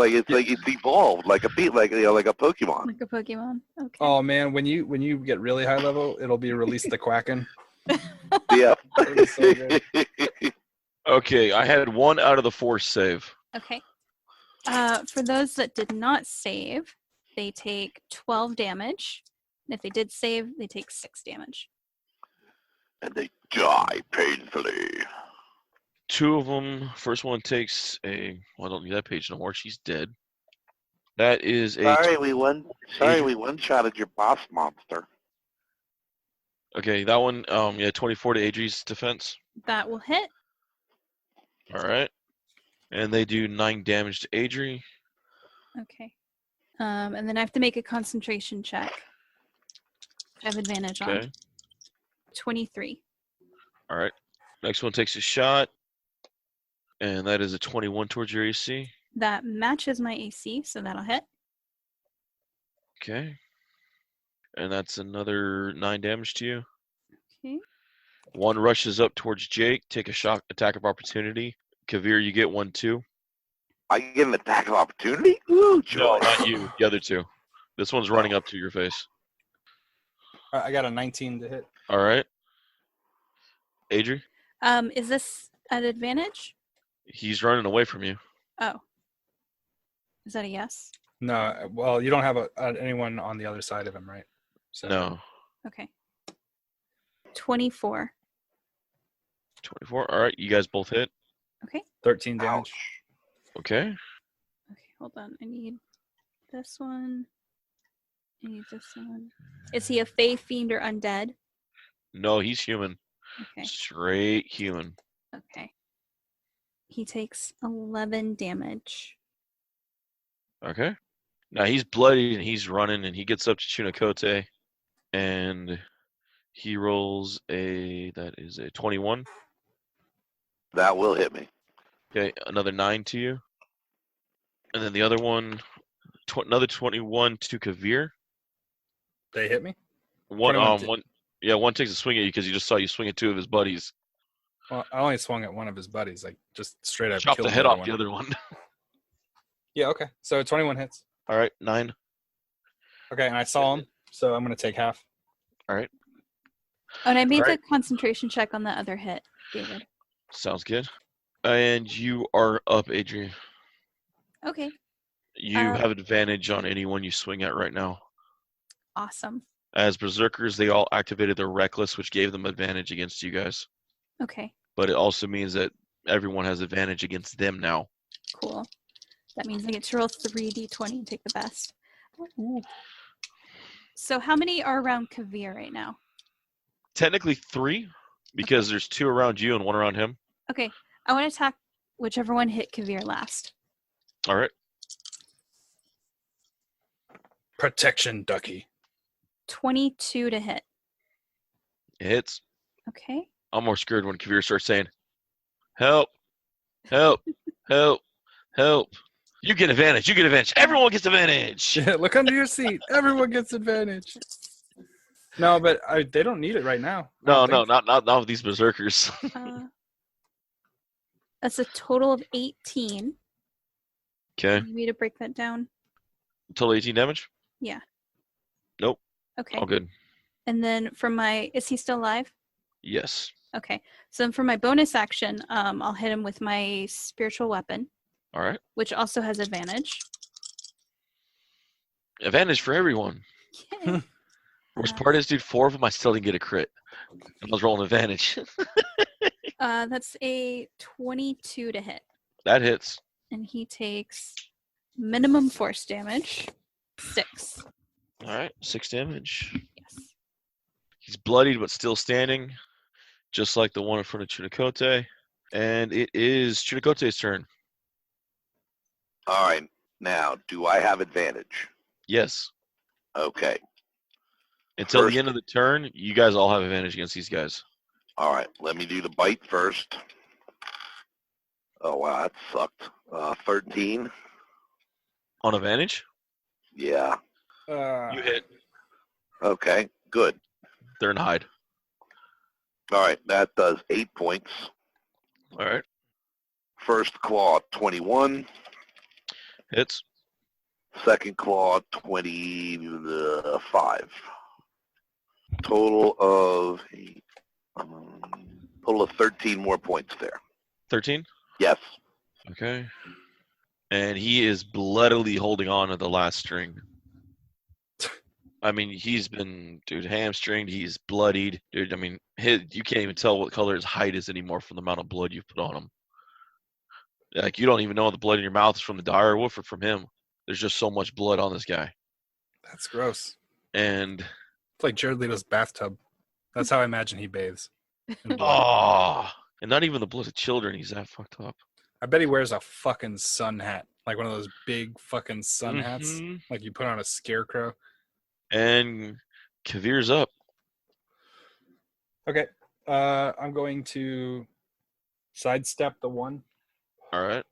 evolved like a Pokemon. Like a Pokemon. Okay. Oh man, when you get really high level, it'll be release the quacking. Yeah. That'd be so good. Okay, I had 1 out of the 4 save. Okay. For those that did not save, they take 12 damage. And if they did save, they take 6 damage. And they die painfully. 2 of them. First one takes a. Well, I don't need that page no more. She's dead. That is a. Sorry, we one-shotted your boss monster. Okay, that one. 24 to Adri's defense. That will hit. All right, and they do 9 damage to Adri. Okay. And then I have to make a concentration check. I have advantage Okay. on. 23. All right. Next one takes a shot, and that is a 21 towards your AC. That matches my AC, so that'll hit. Okay. And that's another 9 damage to you. Okay. One rushes up towards Jake. Take a shock attack of opportunity. Kavir, you get 1 too. I get an attack of opportunity? Ooh, joy. No, not you. The other 2. This one's running up to your face. I got a 19 to hit. All right. Adri, Is this at advantage? he's running away from you. Oh. Is that a yes? No, well, you don't have anyone on the other side of him, right? So No. Okay. 24. 24. All right. You guys both hit. Okay. 13 damage. Okay. Okay, hold on. I need this one. I need this one. Is he a fae, fiend, or undead? No, he's human. Okay. Straight human. Okay. He takes 11 damage. Okay. Now he's bloody and he's running and he gets up to Chunikote and he rolls that is a 21. That will hit me. Okay, another 9 to you. And then the other one, another 21 to Kavir. They hit me? One 21 one takes a swing at you because he just saw you swing at 2 of his buddies. Well, I only swung at one of his buddies, like just straight up. Chop killed the head other off the other one. Yeah, okay. So 21 hits. All right, 9. Okay, and I saw him, so I'm going to take half. All right, Oh, and I made Alright. the concentration check on the other hit, David. sounds good. And you are up, Adrian. Okay. You Um, have advantage on anyone you swing at right now. Awesome. As berserkers, they all activated their reckless, which gave them advantage against you guys. Okay. But it also means that everyone has advantage against them now. Cool. That means I get to roll 3d20 and take the best. Ooh. So how many are around Kavir right now? Technically 3, because there's 2 around you and 1 around him. Okay. I want to attack whichever one hit Kavir last. All right. Protection, Ducky. 22 to hit. It hits. Okay. I'm more scared when Kavir starts saying, help, help, help, help. You get advantage. You get advantage. Everyone gets advantage. Yeah, look under your seat. Everyone gets advantage. No, but they don't need it right now. No, not with these berserkers. That's a total of 18. Okay. You need me to break that down? Total 18 damage? Yeah. Nope. Okay. All good. And then for my, is he still alive? Yes. Okay. So for my bonus action, I'll hit him with my spiritual weapon, All right. which also has advantage. Advantage for everyone. Yay. Worst part is, dude, 4 of them I still didn't get a crit. And I was rolling advantage. That's a 22 to hit. That hits. And he takes minimum force damage, 6. All right. 6 damage. Yes. He's bloodied but still standing, just like the one in front of Chunicote. And it is Chunicote's turn. All right. Now, do I have advantage? Yes. Okay. Until First- the end of the turn, you guys all have advantage against these guys. All right. Let me do the bite first. Oh, wow. That sucked. 13. On advantage, Yeah. you hit. Okay. Good. They're in hide. All right. That does 8 points. All right. First claw, 21. Hits. Second claw, 25. Total of 13 more points there. 13. Yes. Okay. And he is bloodily holding on to the last string. I mean, he's been, dude, hamstringed. He's bloodied. Dude, I mean, you can't even tell what color his hide is anymore from the amount of blood you've put on him. Like, you don't even know the blood in your mouth is from the dire wolf or from him. There's just so much blood on this guy. That's gross. And, It's like Jared Leto's bathtub. That's how I imagine he bathes. in blood. oh, and not even the blood of children. He's that fucked up. I bet he wears a fucking sun hat. Like one of those big fucking sun hats. Mhm. Like you put on a scarecrow. And Kavir's up. Okay. I'm going to sidestep the one. All right.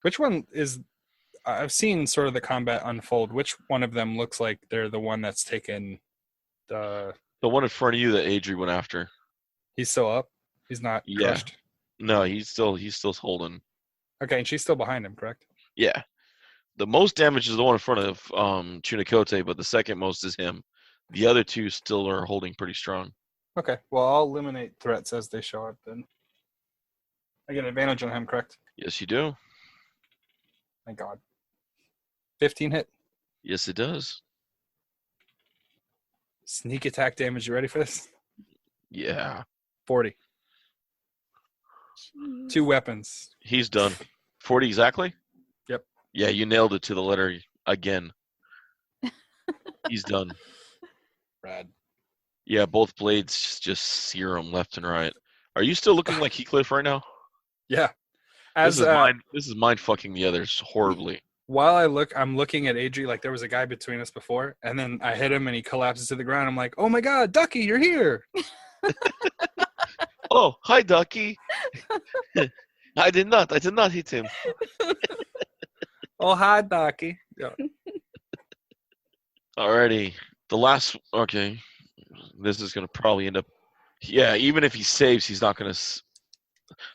Which one is... I've seen sort of the combat unfold. Which one of them looks like they're the one that's taken the... The one in front of you that Adri went after. He's still up? He's not Yeah. crushed? No, he's still holding. Okay, and she's still behind him, correct? Yeah. The most damage is the one in front of Chunicote, but the second most is him. The other two still are holding pretty strong. Okay, well, I'll eliminate threats as they show up then. I get advantage on him, correct? Yes, you do. Thank God. 15 hit. Yes, it does. Sneak attack damage. You ready for this? Yeah. 40. Jeez. 2 weapons. He's done. 40 exactly? Yep. Yeah, you nailed it to the letter again. He's done. Rad. Yeah, both blades just sear him left and right. Are you still looking like Heathcliff right now? Yeah. This is mind fucking the others horribly. While I'm looking at Adri like there was a guy between us before, and then I hit him and he collapses to the ground. I'm like, oh my God, Ducky, you're here. Oh, hi, Ducky. I did not hit him. Oh, hi, Ducky. Yeah. Alrighty. Okay. This is going to probably end up... Yeah, even if he saves, he's not going to...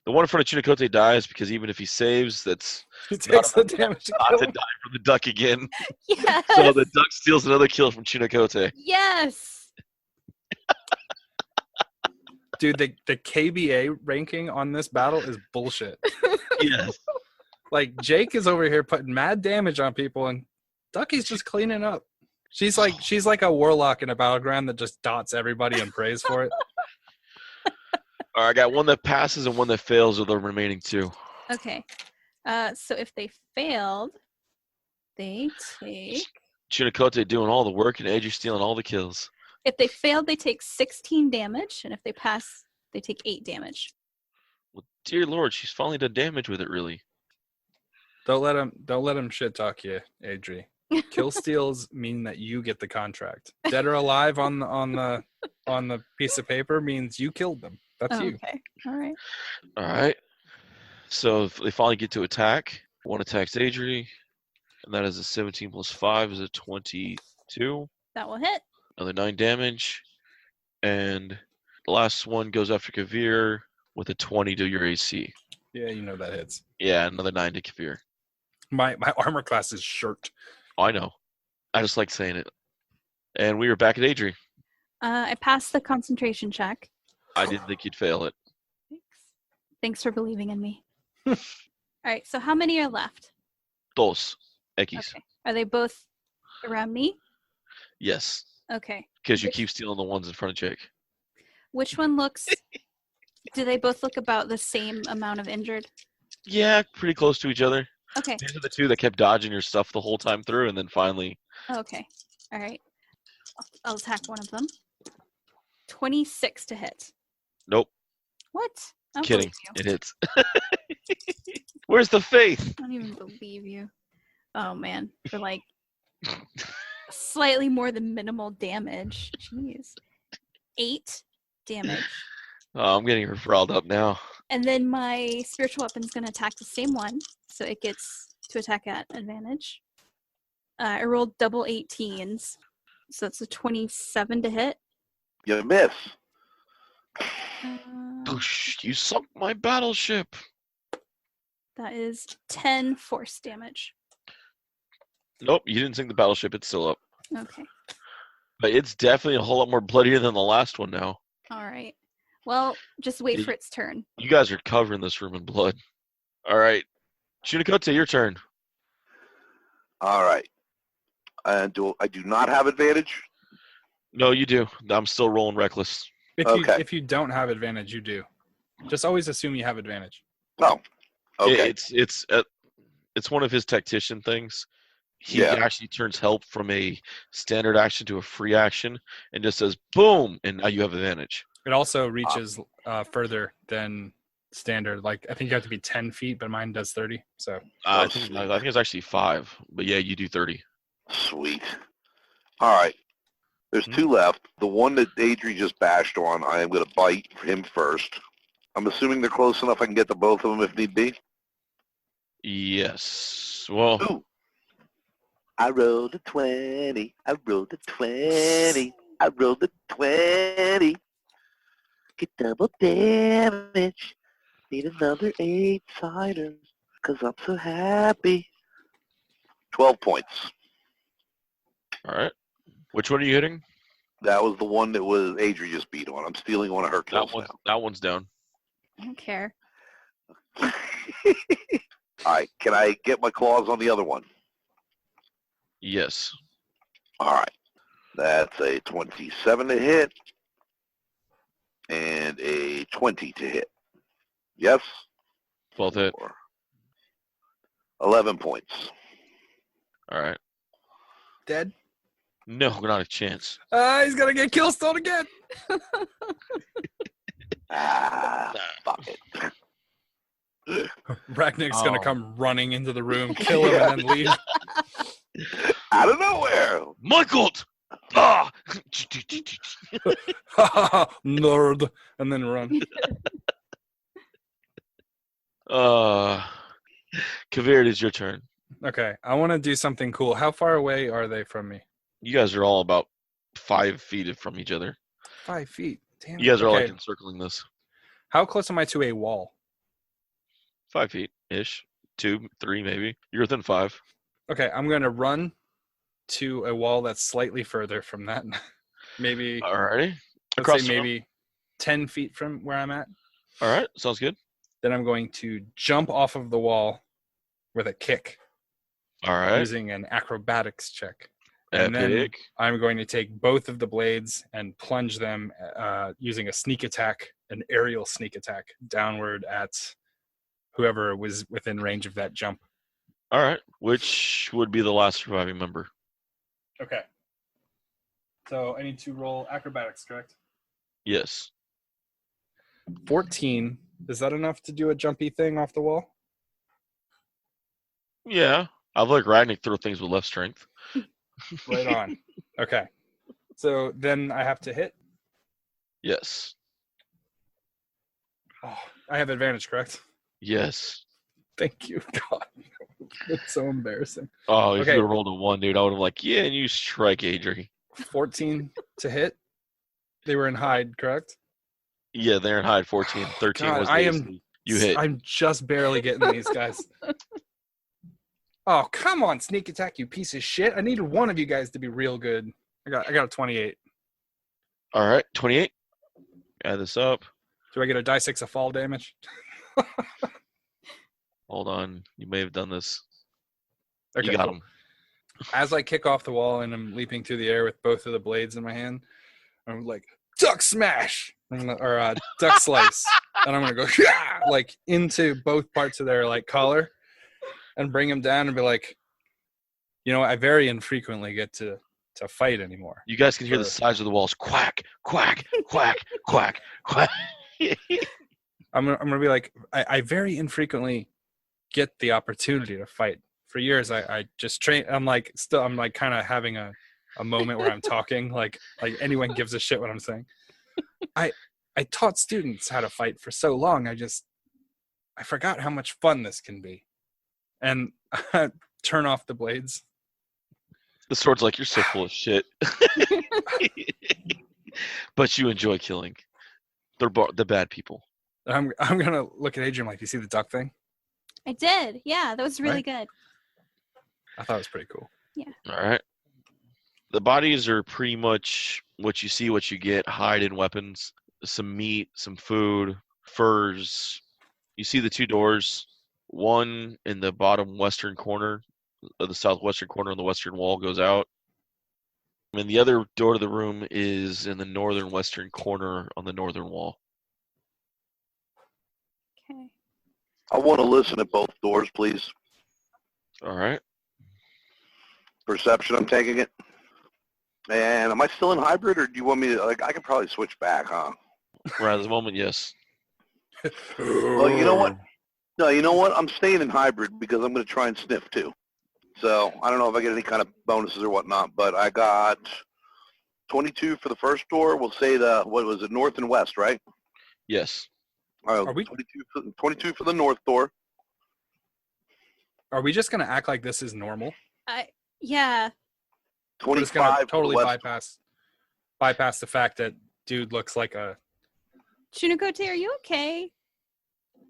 The one in front of Chunicote dies because even if he saves, that's He takes the damage to not kill to him. die from the duck again. Yes. So the duck steals another kill from Chunicote. Yes. Dude, the KBA ranking on this battle is bullshit. Yes. Like, Jake is over here putting mad damage on people, and Ducky's just cleaning up. She's like a warlock in a battleground that just dots everybody and prays for it. All right, I got one that passes and one that fails of the remaining 2. Okay. So if they failed, they take... Chunicote doing all the work and Adri stealing all the kills. If they failed, they take 16 damage, and if they pass, they take 8 damage. Well, dear Lord, she's finally done damage with it, really. Don't let him shit talk you, Adri. Kill steals mean that you get the contract. Dead or alive on the piece of paper means you killed them. That's you. Okay. All right. All right. So if they finally get to attack. One attacks Adri, and that is a 17 plus 5 is a 22. That will hit. Another 9 damage. And the last one goes after Kavir with a 20 to your AC. Yeah, you know that hits. Yeah, another 9 to Kavir. My armor class is shirt. Oh, I know. I just like saying it. And we were back at Adri. I passed the concentration check. I didn't think you'd fail it. Thanks for believing in me. All right, so how many are left? Dos. Ekis. Okay. Are they both around me? Yes. Okay. Because you keep stealing the ones in front of Jake. Which one looks... Do they both look about the same amount of injured? Yeah, pretty close to each other. Okay. These are the two that kept dodging your stuff the whole time through, and then finally... Okay. All right. I'll attack one of them. 26 to hit. Nope. What? I don't Kidding. believe It hits. Where's the faith? you. I don't even believe you. Oh, man. For like slightly more than minimal damage. Jeez. 8 damage. Oh, I'm getting her riled up now. And then my spiritual weapon's going to attack the same one. So it gets to attack at advantage. I rolled double 18s. So that's a 27 to hit. You miss. Boosh, you sunk my battleship. That is 10 force damage. Nope, you didn't sink the battleship. It's still up. Okay. But it's definitely a whole lot more bloodier than the last one now. All right. Well, just wait for its turn. You guys are covering this room in blood. All right. Shunakote, your turn. All right. And I do not have advantage? No, you do. I'm still rolling reckless. Okay. If you don't have advantage, you do. Just always assume you have advantage. Oh, okay. It's one of his tactician things. He actually turns help from a standard action to a free action and just says, boom, and now you have advantage. It also reaches further than standard. Like, I think you have to be 10 feet, but mine does 30. So I think it's actually 5. But yeah, you do 30. Sweet. All right. There's 2 left. The one that Adri just bashed on, I am going to bite him first. I'm assuming they're close enough I can get to both of them if need be. Yes. Well, Ooh. I rolled a 20. I rolled a 20. I rolled a 20. Get double damage. Need another 8 fighters because I'm so happy. 12 points. all right. Which one are you hitting? That was the one that was Adri just beat on. I'm stealing one of her kills That one's down. I don't care. now. All right. Can I get my claws on the other one? Yes. All right. That's a 27 to hit and a 20 to hit. Yes? 12 hit. 11 points. All right. dead. No, not a chance. He's gonna get killstone again. Fuck it. Ragnick's gonna come running into the room, kill him, and then leave. Out of nowhere. Michael! Ah! Nerd, and then run. Kavir, it is your turn. Okay, I want to do something cool. How far away are they from me? You guys are all about 5 feet from each other. 5 feet. Damn. You guys are all Okay. like encircling this. How close am I to a wall? 5 feet ish. 2, 3 maybe. You're within 5. Okay, I'm gonna run to a wall that's slightly further from that. Maybe Alrighty. let's say maybe 10 feet from where I'm at. Alright, sounds good. Then I'm going to jump off of the wall with a kick Alright. using an acrobatics check. And then Epic. I'm going to take both of the blades and plunge them using a sneak attack, an aerial sneak attack, downward at whoever was within range of that jump. Alright. Which would be the last surviving member? Okay. So I need to roll acrobatics, correct? Yes. 14. Is that enough to do a jumpy thing off the wall? Yeah. I've like Ragnick throw things with left strength. Right on. Okay. So then I have to hit. Yes. Oh, I have advantage, correct? Yes. Thank you, God. It's so embarrassing. Oh, if Okay. you would have rolled a 1, dude, I would have like, yeah, and you strike Adri. 14 to hit. They were in hide, correct? Yeah, they're in hide 14. 13 God, was the AC. You hit. I'm just barely getting these guys. Oh, come on, sneak attack, you piece of shit. I needed one of you guys to be real good. I got a 28. All right, 28. Add this up. Do I get a die 6 of fall damage? Hold on. You may have done this. Okay, You got cool. him. As I kick off the wall and I'm leaping through the air with both of the blades in my hand, I'm like, duck smash! Or duck slice. And I'm going to go, like, into both parts of their, like, collar and bring them down and be like, you know, I very infrequently get to fight anymore. You guys can hear the sides of the walls quack, quack, quack, quack, quack. I'm gonna be like, I very infrequently get the opportunity to fight. For years, I just train. I'm like kind of having a moment where I'm talking like anyone gives a shit what I'm saying. I taught students how to fight for so long. I forgot how much fun this can be, and turn off the blades. The sword's like, you're so full of shit. But you enjoy killing. They're the bad people. I'm gonna look at Adrian like, you see the duck thing? I did. Yeah, that was really Right? good. I thought it was pretty cool. All right. The bodies are pretty much what you see, what you get. Hide and weapons, some meat, some food, furs. You see the two doors. One in the bottom western corner, of the southwestern corner on the western wall goes out. And the other door to the room is in the northern western corner on the northern wall. Okay. I want to listen at both doors, please. All right. Perception, I'm taking it. And am I still in hybrid, or do you want me to, like, I could probably switch back, huh? Right at the moment, yes. Well, you know what? No, you know what? I'm staying in hybrid because I'm going to try and sniff, too. So I don't know if I get any kind of bonuses or whatnot, but I got 22 for the first door. We'll say what was it, north and west, right? Yes. All right, Are we- 22 for the north door. Are we just gonna act like this is normal? Yeah. We're just gonna 25 totally for the west. bypass the fact that dude looks like a. Shunakote, are you okay?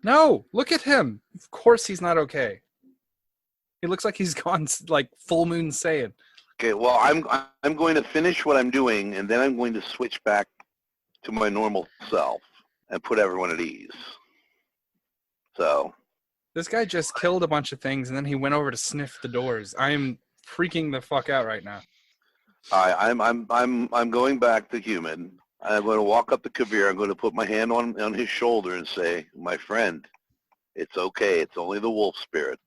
No, look at him. Of course he's not okay. He looks like he's gone like full moon Saiyan. Okay, well, I'm going to finish what I'm doing, and then I'm going to switch back to my normal self and put everyone at ease. So, This guy just killed a bunch of things and then he went over to sniff the doors. I'm freaking the fuck out right now. I'm going back to human. I'm going to walk up to Kavir. I'm going to put my hand on his shoulder and say, "My friend, it's okay. It's only the wolf spirits.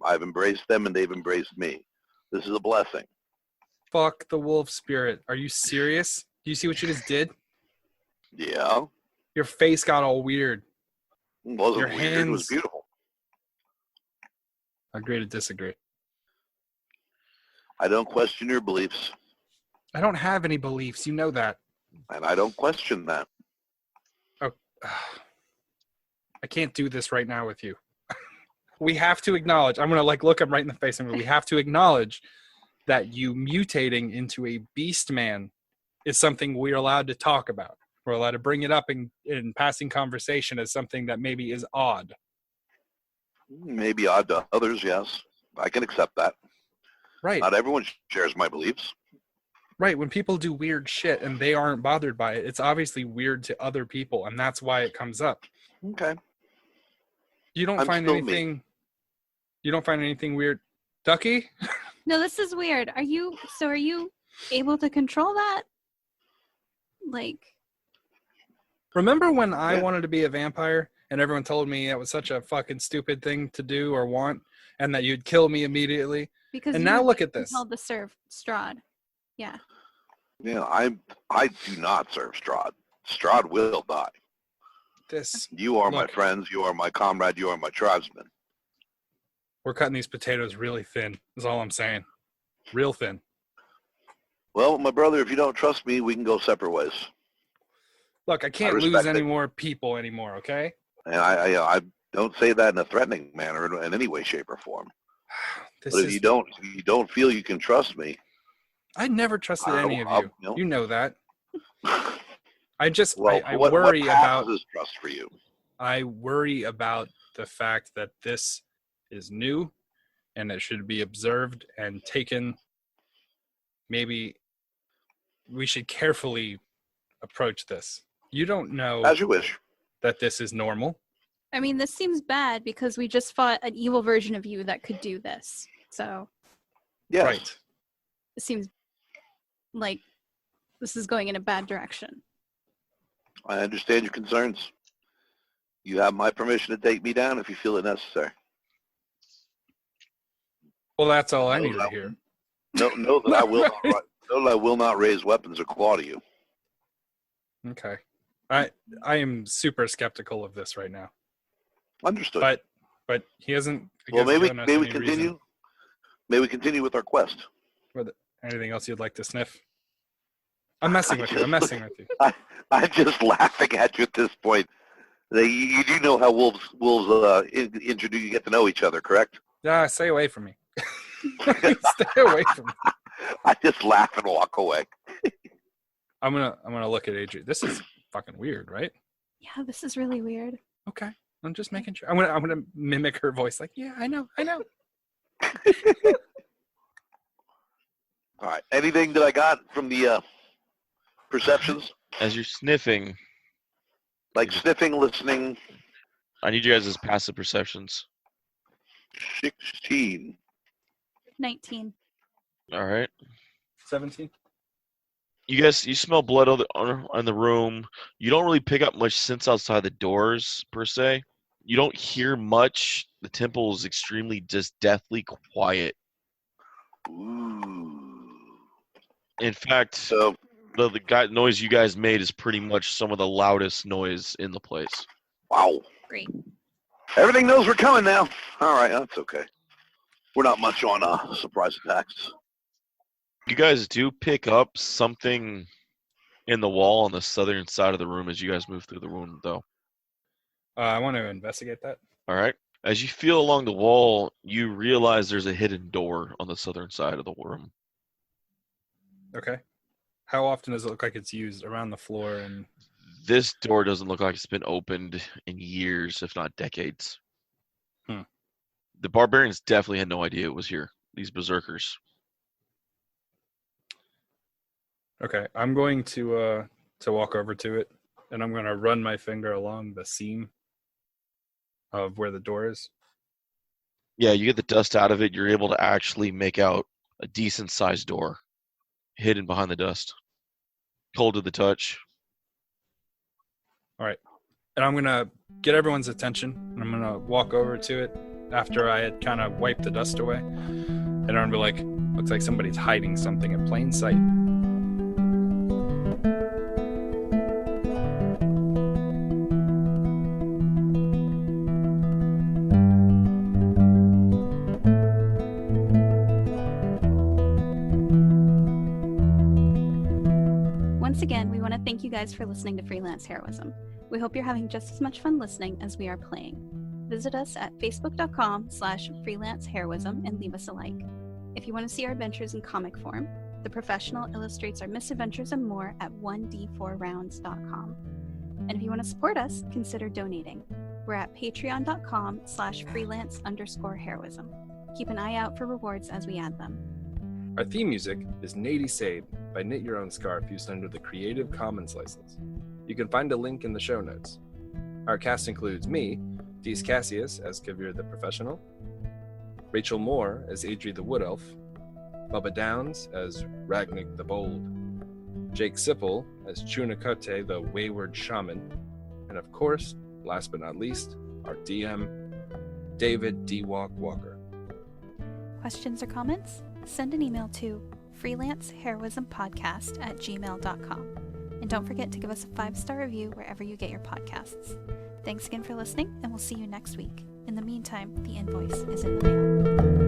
I've embraced them, and they've embraced me. This is a blessing." Fuck the wolf spirit. Are you serious? Do you see what you just did? Yeah, Your face got all weird. it wasn't Your weird. It was hands- beautiful. Agree to disagree. I don't question your beliefs, I don't have any beliefs. You know that. and I don't question that. I can't do this right now with you. We have to acknowledge. I'm going to like look him right in the face and we have to acknowledge that you mutating into a beast man is something we're allowed to talk about. We're allowed to bring it up in passing conversation as something that maybe is odd. Maybe odd to others, yes. I can accept that. Right. Not everyone shares my beliefs. Right. When people do weird shit and they aren't bothered by it, it's obviously weird to other people, and that's why it comes up. Okay. You don't I'm find still me. anything. You don't find anything weird, Ducky? No, this is weird. Are you able to control that? Like, Remember when I Yeah. wanted to be a vampire and everyone told me that was such a fucking stupid thing to do or want, and that you'd kill me immediately? because And you now were look at this. compelled to serve Strahd. Yeah. Yeah, I do not serve Strahd. Strahd will die. This You are my Look. friends. You are my comrade. You are my tribesman. we're cutting these potatoes really thin. Is all I'm saying. Real thin. Well, my brother, if you don't trust me, we can go separate ways. Look, I can't respect lose any it. more people anymore. Okay. And I don't say that in a threatening manner in any way, shape, or form. This But if is. you don't feel you can trust me, I never trusted any of you. I'll- You know that. I just well, I what worry passes about is trust for you. I worry about the fact that this is new and it should be observed and taken. Maybe we should carefully approach this. You don't know As you wish. that this is normal. I mean, this seems bad because we just fought an evil version of you that could do this. So Yes. Right. it seems like this is going in a bad direction. I understand your concerns. You have my permission to take me down if you feel it necessary. Well, that's all I need to hear. Know that I will not, know that I will not raise weapons or claw to you. Okay. I am super skeptical of this right now. Understood. But he hasn't. Well, given us may we any continue? reason. May we continue with our quest? Anything else you'd like to sniff? I'm messing with you. I'm messing with you. I'm just laughing at you at this point. You do know how wolves introduce you, get to know each other, correct? Yeah, stay away from me. Stay away from me. I just laugh and walk away. I'm gonna look at Adrian. This is fucking weird, right? Yeah, this is really weird. Okay. I'm just making sure. I'm gonna mimic her voice. Like, yeah, I know. All right. Anything that I got from the perceptions? As you're sniffing, Like sniffing, listening. I need you guys' passive perceptions. 16. 19. All right. 17. You smell blood on the room. You don't really pick up much scents outside the doors, per se. You don't hear much. The temple is extremely just deathly quiet. Ooh. In fact, So, the noise you guys made is pretty much some of the loudest noise in the place. wow. Great. Everything knows we're coming now. All right, that's okay. We're not much on surprise attacks. You guys do pick up something in the wall on the southern side of the room as you guys move through the room, though. I want to investigate that. All right. As you feel along the wall, you realize there's a hidden door on the southern side of the room. Okay. How often does it look like it's used around the floor? And This door doesn't look like it's been opened in years, if not decades. The barbarians definitely had no idea it was here. These berserkers. okay, I'm going to walk over to it, and I'm going to run my finger along the seam of where the door is. Yeah, you get the dust out of it. You're able to actually make out a decent-sized door hidden behind the dust. Cold to the touch. All right. And I'm going to get everyone's attention, and I'm going to walk over to it after I had kind of wiped the dust away. And I'm going to be like, looks like somebody's hiding something in plain sight. Once again, we want to thank you guys for listening to Freelance Heroism. We hope you're having just as much fun listening as we are playing. Visit us at facebook.com/freelanceheroism and leave us a like. If you want to see our adventures in comic form, The Professional illustrates our misadventures and more at 1d4rounds.com. And if you want to support us, consider donating. We're at patreon.com/freelance_heroism. Keep an eye out for rewards as we add them. Our theme music is Nady Sade by Knit Your Own Scarf, used under the Creative Commons license. You can find a link in the show notes. Our cast includes me, Dees Cassius as Kavir the Professional, Rachel Moore as Adri the Wood Elf, Bubba Downs as Ragnik the Bold, Jake Sipple as Chunakote the Wayward Shaman, and of course, last but not least, our DM, David D. Walker. Questions or comments? Send an email to freelanceheroismpodcast@gmail.com. And don't forget to give us a 5-star review wherever you get your podcasts. Thanks again for listening, and we'll see you next week. In the meantime, the invoice is in the mail.